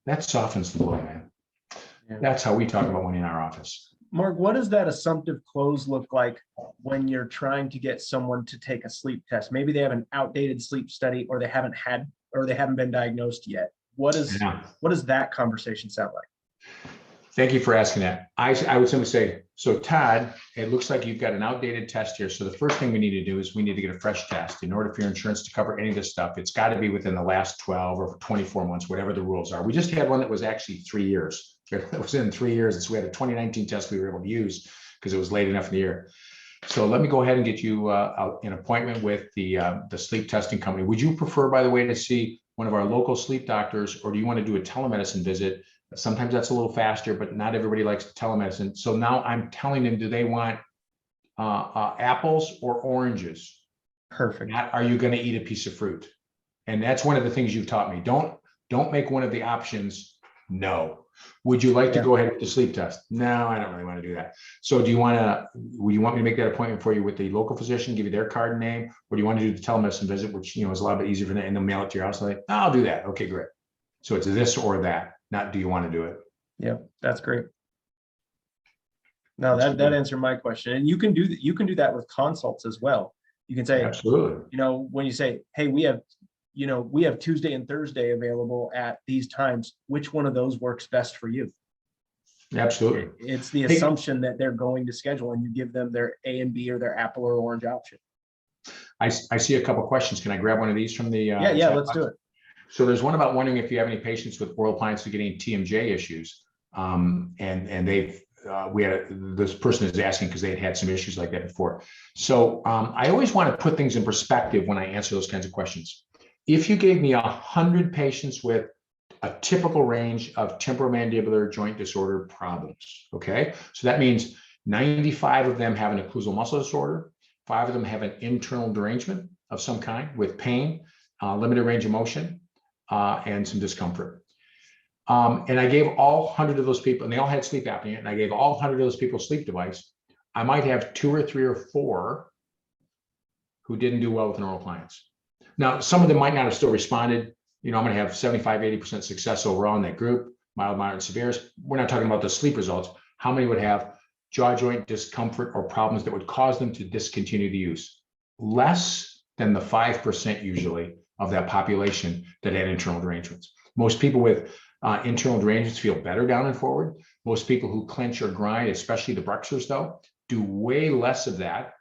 That softens the blow, man. Yeah. That's how we talk about money in our office. Mark, what does that assumptive close look like when you're trying to get someone to take a sleep test? Maybe they have an outdated sleep study, or they haven't been diagnosed yet. What does that conversation sound like? Thank you for asking that. I would simply say, so Todd, it looks like you've got an outdated test here. So the first thing we need to do is we need to get a fresh test. In order for your insurance to cover any of this stuff, it's got to be within the last 12 or 24 months, whatever the rules are. We just had one that was actually 3 years. It was in 3 years. And so we had a 2019 test we were able to use because it was late enough in the year. So let me go ahead and get you an appointment with the sleep testing company. Would you prefer, by the way, to see one of our local sleep doctors, or do you want to do a telemedicine visit? Sometimes that's a little faster, but not everybody likes telemedicine. So now I'm telling them, do they want apples or oranges? Perfect. Are you going to eat a piece of fruit? And that's one of the things you've taught me. Don't make one of the options no. Would you like to go ahead with the sleep test? No, I don't really want to do that. So would you want me to make that appointment for you with the local physician, give you their card and name, or do you want to do the telemedicine visit, which is a lot bit easier for them, and they'll mail it to your house? Like, I'll do that. Okay, great. So it's this or that, not do you want to do it? Yeah, that's great. No, that answered my question. And you can do that with consults as well. You can say, absolutely. When you say, hey, we have Tuesday and Thursday available at these times, which one of those works best for you? Absolutely. It's the assumption that they're going to schedule, and you give them their A and B or their apple or orange option. I see a couple of questions. Can I grab one of these from the yeah, let's do it. So there's one about wondering if you have any patients with oral appliances getting TMJ issues. And this person is asking because they had some issues like that before. So I always want to put things in perspective when I answer those kinds of questions. If you gave me 100 patients with a typical range of temporomandibular joint disorder problems, okay? So that means 95 of them have an occlusal muscle disorder, 5 of them have an internal derangement of some kind with pain, limited range of motion, and some discomfort. And I gave all 100 of those people, and they all had sleep apnea, and I gave all 100 of those people a sleep device. I might have 2 or 3 or 4 who didn't do well with an oral appliance. Now, some of them might not have still responded. I'm going to have 75, 80% success overall in that group, mild, moderate, severe. We're not talking about the sleep results. How many would have jaw joint discomfort or problems that would cause them to discontinue the use? Less than the 5% usually of that population that had internal derangements. Most people with internal derangements feel better down and forward. Most people who clench or grind, especially the Bruxers though, do way less of that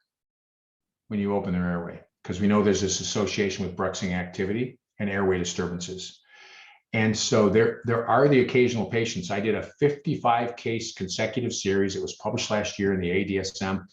when you open their airway, because we know there's this association with bruxing activity and airway disturbances. And so there are the occasional patients. I did a 55 case consecutive series. It was published last year in the DSM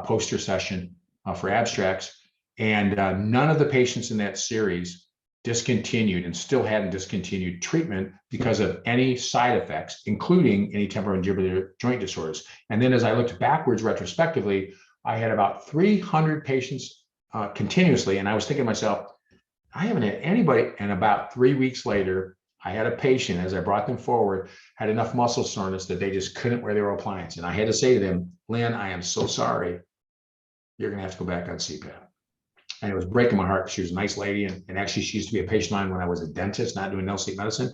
poster session for abstracts. And none of the patients in that series discontinued and still hadn't discontinued treatment because of any side effects, including any temporomandibular joint disorders. And then as I looked backwards retrospectively, I had about 300 patients continuously. And I was thinking to myself, I haven't had anybody. And about 3 weeks later, I had a patient, as I brought them forward, had enough muscle soreness that they just couldn't wear their appliance. And I had to say to them, Lynn, I am so sorry. You're going to have to go back on CPAP. And it was breaking my heart. She was a nice lady. And actually, she used to be a patient of mine when I was a dentist, not doing no sleep medicine.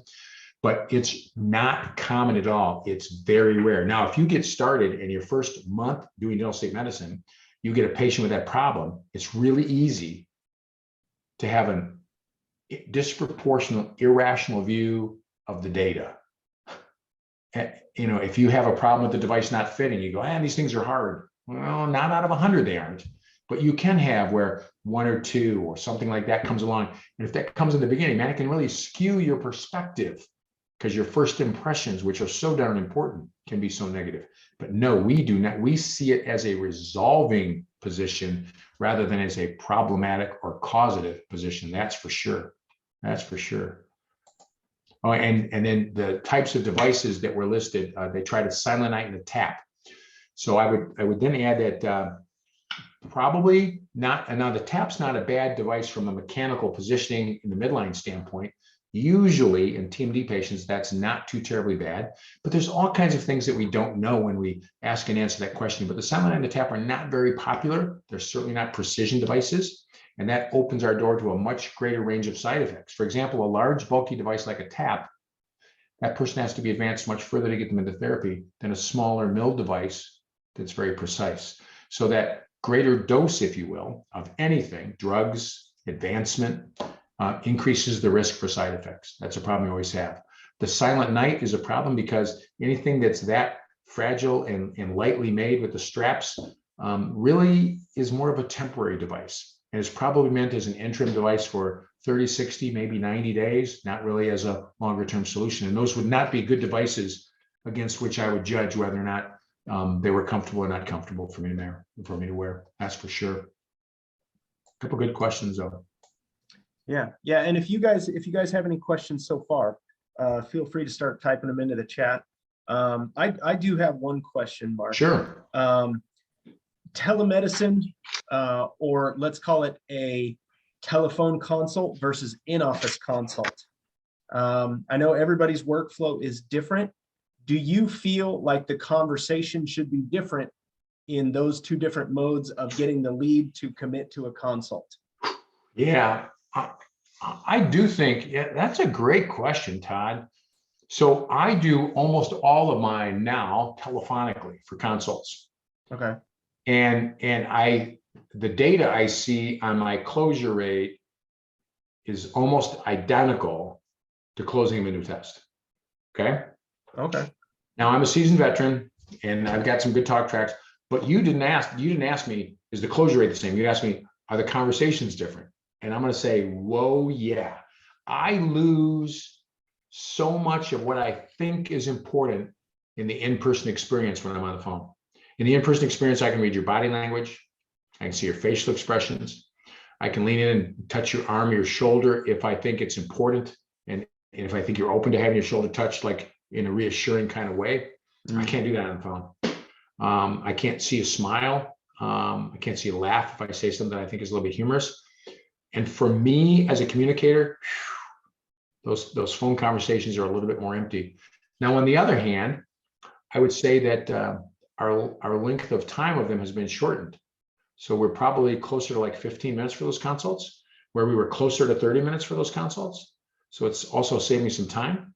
But it's not common at all. It's very rare. Now, if you get started in your first month doing no sleep medicine, you get a patient with that problem, it's really easy to have a disproportionate, irrational view of the data. You know, if you have a problem with the device not fitting, you go, these things are hard. Well, not out of 100 they aren't, but you can have where 1 or 2 or something like that comes along. And if that comes in the beginning, man, it can really skew your perspective, because your first impressions, which are so darn important, can be so negative. But no, we do not. We see it as a resolving position rather than as a problematic or causative position. That's for sure. That's for sure. Oh, and then the types of devices that were listed, they tried a silent night and a tap. So I would then add that probably not. And now the tap's not a bad device from a mechanical positioning in the midline standpoint. Usually in TMD patients, that's not too terribly bad, but there's all kinds of things that we don't know when we ask and answer that question. But the silent night and the tap are not very popular. They're certainly not precision devices. And that opens our door to a much greater range of side effects. For example, a large bulky device like a tap, that person has to be advanced much further to get them into therapy than a smaller milled device that's very precise. So that greater dose, if you will, of anything, drugs, advancement, increases the risk for side effects. That's a problem we always have. The silent night is a problem because anything that's that fragile and lightly made with the straps really is more of a temporary device. And it's probably meant as an interim device for 30, 60, maybe 90 days, not really as a longer term solution. And those would not be good devices against which I would judge whether or not they were comfortable or not comfortable for me to wear. That's for sure. A couple good questions though. Yeah. And if you guys have any questions so far, feel free to start typing them into the chat. I do have one question, Mark. Sure. Telemedicine, or let's call it a telephone consult versus in-office consult. I know everybody's workflow is different. Do you feel like the conversation should be different in those two different modes of getting the lead to commit to a consult? Yeah, I do think, that's a great question, Todd. So I do almost all of mine now telephonically for consults. Okay. And the data I see on my closure rate is almost identical to closing a new test. Okay. Okay. Now I'm a seasoned veteran and I've got some good talk tracks, but you didn't ask me, is the closure rate the same? You asked me, are the conversations different? And I'm going to say, whoa, yeah. I lose so much of what I think is important in the in-person experience when I'm on the phone. In the in-person experience, I can read your body language. I can see your facial expressions. I can lean in and touch your arm, your shoulder if I think it's important. And if I think you're open to having your shoulder touched, like in a reassuring kind of way. I can't do that on the phone. I can't see a smile. I can't see a laugh if I say something I think is a little bit humorous. And for me as a communicator, those phone conversations are a little bit more empty. Now, on the other hand, I would say that our length of time of them has been shortened. So we're probably closer to like 15 minutes for those consults, where we were closer to 30 minutes for those consults. So it's also saved me some time,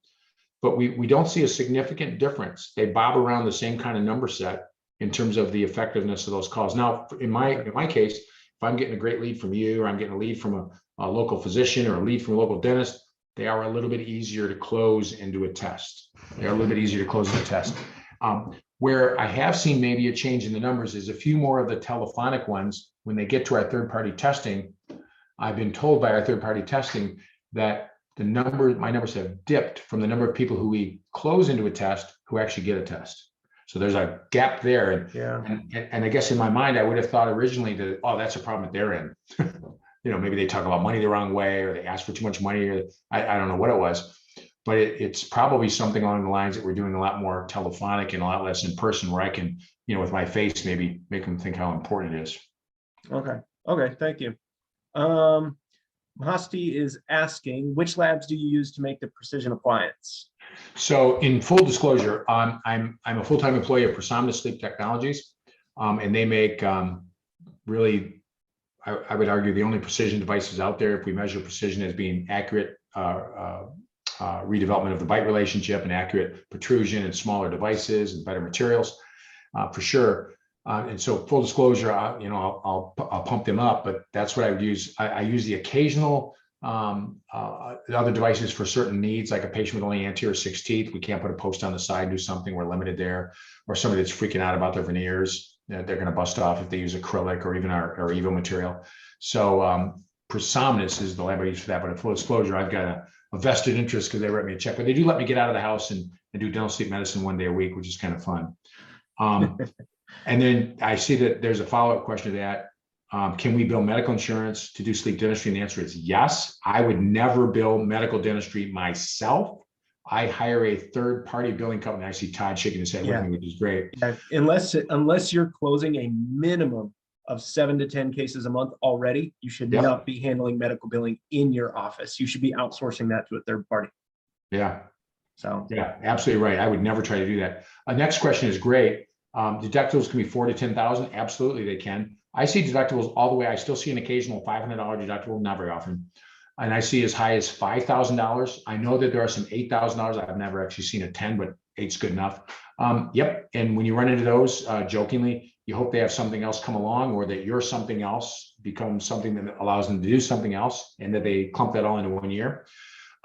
but we don't see a significant difference. They bob around the same kind of number set in terms of the effectiveness of those calls. Now, in my case, if I'm getting a great lead from you, or I'm getting a lead from a local physician or a lead from a local dentist, they are a little bit easier to close into a test. They're a little bit easier to close in a test. Where I have seen maybe a change in the numbers is a few more of the telephonic ones, when they get to our third-party testing, I've been told by our third-party testing that my numbers have dipped from the number of people who we close into a test who actually get a test. So there's a gap there. And I guess in my mind, I would have thought originally that, oh, that's a problem at their end. Maybe they talk about money the wrong way, or they ask for too much money, or I don't know what it was. But it's probably something along the lines that we're doing a lot more telephonic and a lot less in person, where I can, with my face, maybe make them think how important it is. Okay. Thank you. Mahasti is asking, which labs do you use to make the precision appliance? So in full disclosure, I'm a full-time employee of Prasomnus Sleep Technologies, and they make really, I would argue, the only precision devices out there. If we measure precision as being accurate redevelopment of the bite relationship and accurate protrusion and smaller devices and better materials, for sure. And so full disclosure, I'll pump them up, but that's what I would use. I use the occasional other devices for certain needs, like a patient with only anterior 6 teeth. We can't put a post on the side, do something, we're limited there. Or somebody that's freaking out about their veneers, they're going to bust off if they use acrylic or even our Evo material. So Prosomnus is the lab I use for that. But in full disclosure, I've got a vested interest because they write me a check, but they do let me get out of the house and do dental sleep medicine 1 day a week, which is kind of fun. And then I see that there's a follow-up question to that. Can we bill medical insurance to do sleep dentistry? And the answer is yes. I would never bill medical dentistry myself. I hire a third-party billing company. I see Todd shaking his head with me, which is great. Yeah. Unless you're closing a minimum of 7 to 10 cases a month already, you should not be handling medical billing in your office. You should be outsourcing that to a third party. Yeah. So yeah, absolutely right. I would never try to do that. Next question is great. Deductibles can be 4,000 to 10,000. Absolutely, they can. I see deductibles all the way. I still see an occasional $500 deductible, not very often. And I see as high as $5,000. I know that there are some $8,000. I've never actually seen a 10, but 8's good enough. Yep. And when you run into those, jokingly, you hope they have something else come along, or that you're something else becomes something that allows them to do something else, and that they clump that all into 1 year.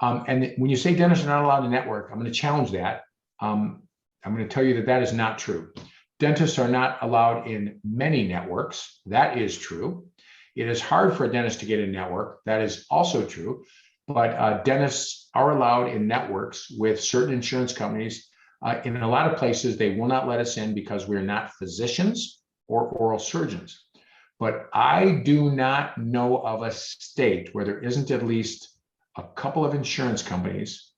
And when you say dentists are not allowed to network, I'm going to challenge that. I'm going to tell you that that is not true. Dentists are not allowed in many networks. That is true. It is hard for a dentist to get in network. That is also true. But dentists are allowed in networks with certain insurance companies. In a lot of places, they will not let us in because we're not physicians or oral surgeons. But I do not know of a state where there isn't at least a couple of insurance companies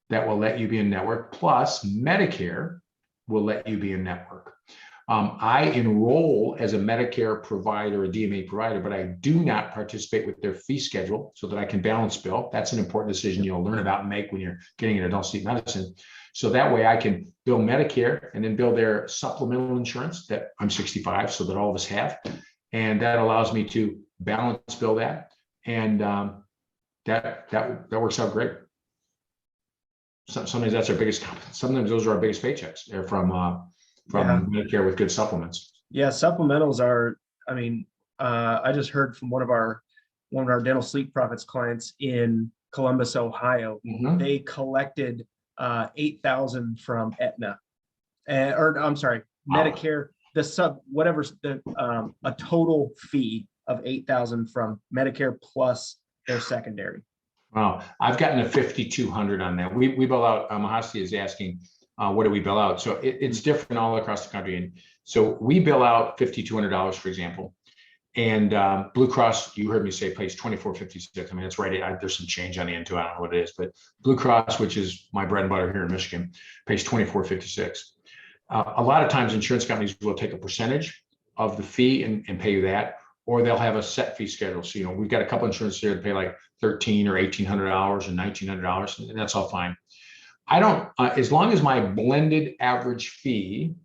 that will let you be in network, plus Medicare will let you be in network. I enroll as a Medicare provider, a DMA provider, but I do not participate with their fee schedule so that I can balance bill. That's an important decision you'll learn about and make when you're getting into adult sleep medicine. So that way I can bill Medicare and then bill their supplemental insurance that I'm 65, so that all of us have. And that allows me to balance bill that. And that works out great. Sometimes that's our biggest, sometimes those are our biggest paychecks. They're from Medicare with good supplements. Yeah, supplementals are, I mean, I just heard from one of our dental sleep profits clients in Columbus, Ohio. They collected 8,000 from Aetna, or I'm sorry, Medicare, a total fee of 8,000 from Medicare plus their secondary. Wow, I've gotten a 5,200 on that. We bill out, Mahasi is asking, what do we bill out? So it's different all across the country. And so we bill out $5,200, for example. And Blue Cross, you heard me say, pays $24.56. I mean, it's right. There's some change on the end too. I don't know what it is, but Blue Cross, which is my bread and butter here in Michigan, pays $24.56. A lot of times insurance companies will take a percentage of the fee and pay you that, or they'll have a set fee schedule. So, we've got a couple insurance here that pay like $1,300 or $1,800 and $1,900, and that's all fine. I don't, as long as my blended average fee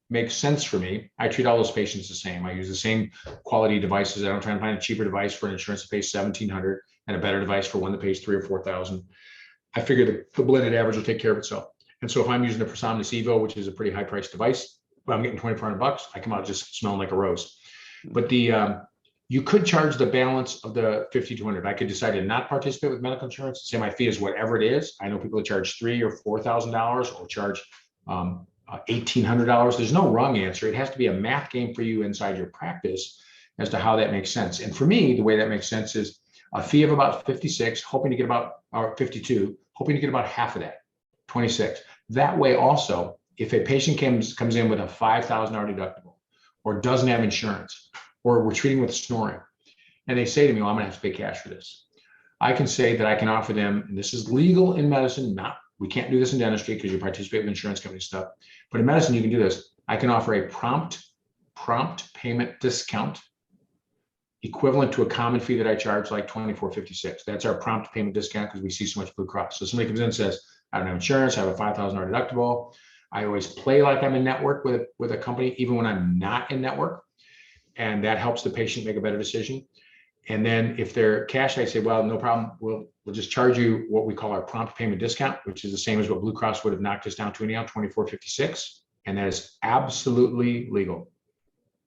makes sense for me, I treat all those patients the same. I use the same quality devices. I don't try to find a cheaper device for an insurance that pays $1,700 and a better device for one that pays $3,000 or $4,000. I figure the blended average will take care of itself. And so if I'm using a Prosomnus Evo, which is a pretty high priced device, but I'm getting $2,400, I come out just smelling like a rose. But you could charge the balance of the $5,200. I could decide to not participate with medical insurance, say my fee is whatever it is. I know people that charge $3,000 or $4,000 or charge $1,800. There's no wrong answer. It has to be a math game for you inside your practice as to how that makes sense. And for me, the way that makes sense is a fee of about 56, hoping to get about, or 52, hoping to get about half of that, 26. That way also, if a patient comes in with a $5,000 deductible or doesn't have insurance, or we're treating with snoring, and they say to me, well, I'm gonna have to pay cash for this. I can say that I can offer them, and this is legal in medicine, we can't do this in dentistry because you participate with insurance company stuff, but in medicine, you can do this. I can offer a prompt payment discount equivalent to a common fee that I charge, like $24.56. That's our prompt payment discount because we see so much Blue Cross. So somebody comes in and says, I don't have insurance, I have a $5,000 deductible. I always play like I'm in network with a company, even when I'm not in network. And that helps the patient make a better decision. And then if they're cash, I say, well, no problem. We'll just charge you what we call our prompt payment discount, which is the same as what Blue Cross would have knocked us down to anyhow, $24.56. And that is absolutely legal.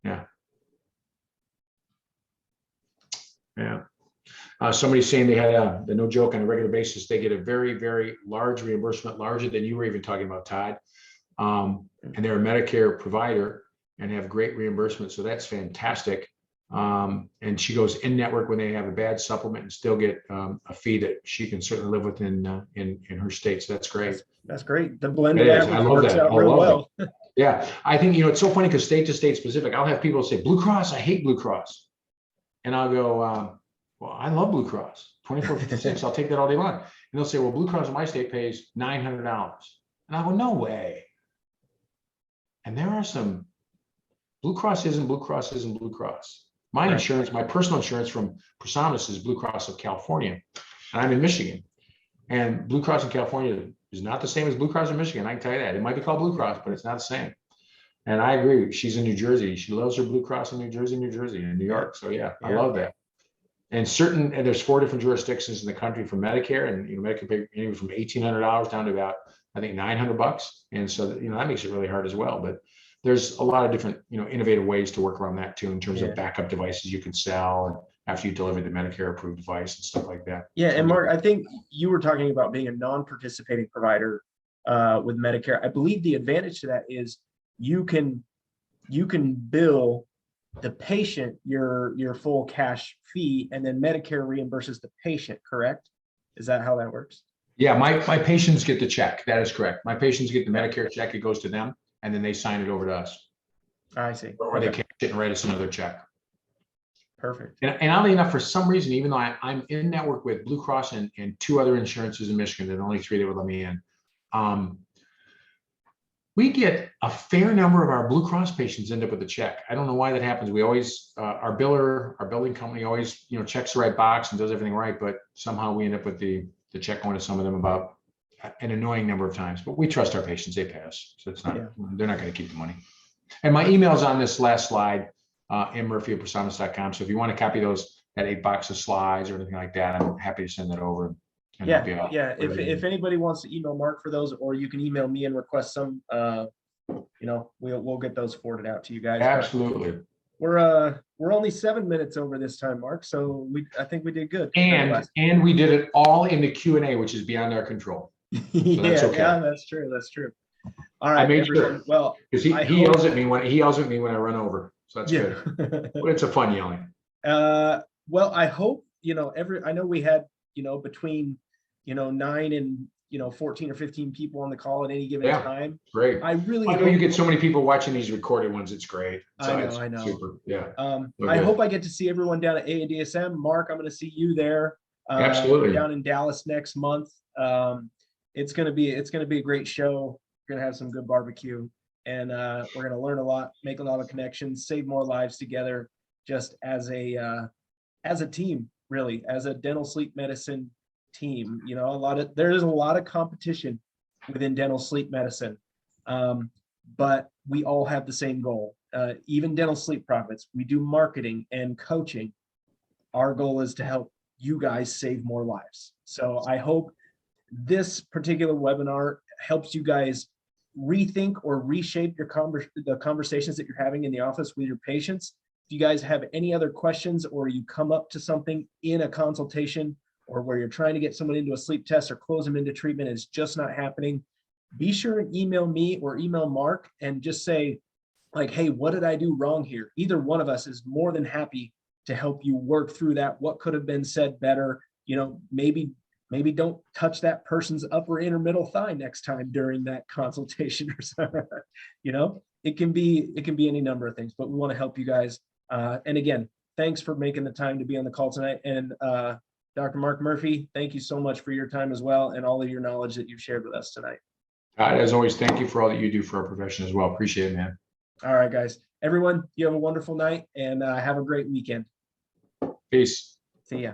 Yeah. Yeah. Somebody's saying they had no joke, on a regular basis, they get a very, very large reimbursement, larger than you were even talking about, Todd. And they're a Medicare provider and have great reimbursement. So that's fantastic. And she goes in network when they have a bad supplement and still get a fee that she can certainly live within in her state. So that's great. That's great. The blended It is. I average love works that. out I real love well. Yeah. I think, it's so funny because state to state specific, I'll have people say Blue Cross, I hate Blue Cross. And I'll go, well, I love Blue Cross, 2456. I'll take that all day long. And they'll say, well, Blue Cross in my state pays $900. And I go, no way. And there are some Blue Cross isn't Blue Cross isn't Blue Cross. My insurance, my personal insurance from Prosamis is Blue Cross of California, and I'm in Michigan. And Blue Cross in California is not the same as Blue Cross in Michigan. I can tell you that. It might be called Blue Cross, but it's not the same. And I agree. She's in New Jersey. She loves her Blue Cross in New Jersey, and New York. So yeah, I love that. And there's 4 different jurisdictions in the country for Medicare, and Medicare pay anywhere from $1,800 down to about, I think, $900. And so that makes it really hard as well. But there's a lot of different innovative ways to work around that too, in terms of backup devices you can sell and after you deliver the Medicare approved device and stuff like that. Yeah, and Mark, I think you were talking about being a non-participating provider with Medicare. I believe the advantage to that is you can bill the patient your full cash fee, and then Medicare reimburses the patient, correct? Is that how that works? Yeah, my patients get the check. That is correct. My patients get the Medicare check. It goes to them, and then they sign it over to us. I see. Or they cash it and write us another check. Perfect. And oddly enough, for some reason, even though I'm in network with Blue Cross and 2 other insurances in Michigan, they're the only 3 that would let me in. We get a fair number of our Blue Cross patients end up with a check. I don't know why that happens. We always, our billing company always, checks the right box and does everything right, but somehow we end up with the check going to some of them about an annoying number of times. But we trust our patients; they pay us, so it's not. They're not going to keep the money. And my email's on this last slide, mmurphy@prosamis.com. So if you want to copy those, that 8 box of slides or anything like that, I'm happy to send that over. Yeah. If anybody wants to email Mark for those, or you can email me and request some, we'll get those forwarded out to you guys. Absolutely. We're only 7 minutes over this time, Mark. So I think we did good. And we did it all in the Q&A, which is beyond our control. So that's okay. Yeah, that's true. That's true. All right, I made everyone. sure. Well, because he yells at me when I run over. So that's good. But it's a fun yelling. Well, I hope I know we had between 9 and 14 or 15 people on the call at any given time. Great. I know you get so many people watching these recorded ones. It's great. So I know. Super. Yeah. I hope I get to see everyone down at DSM. Mark, I'm going to see you there. Absolutely. Down in Dallas next month. It's going to be a great show. We're going to have some good barbecue, and we're going to learn a lot, make a lot of connections, save more lives together, just as a team, really, as a dental sleep medicine team. There's a lot of competition within dental sleep medicine, but we all have the same goal. Even dental sleep profits, we do marketing and coaching. Our goal is to help you guys save more lives. So I hope this particular webinar helps you guys rethink or reshape the conversations that you're having in the office with your patients. If you guys have any other questions, or you come up to something in a consultation, or where you're trying to get someone into a sleep test or close them into treatment, it's just not happening, be sure and email me or email Mark and just say, like, hey, what did I do wrong here? Either one of us is more than happy to help you work through that. What could have been said better? Maybe don't touch that person's upper inner middle thigh next time during that consultation or something. It can be any number of things, but we want to help you guys. And again, thanks for making the time to be on the call tonight. And Dr. Mark Murphy, thank you so much for your time as well, and all of your knowledge that you've shared with us tonight. As always, thank you for all that you do for our profession as well. Appreciate it, man. All right, guys. Everyone, you have a wonderful night, and have a great weekend. Peace. See ya.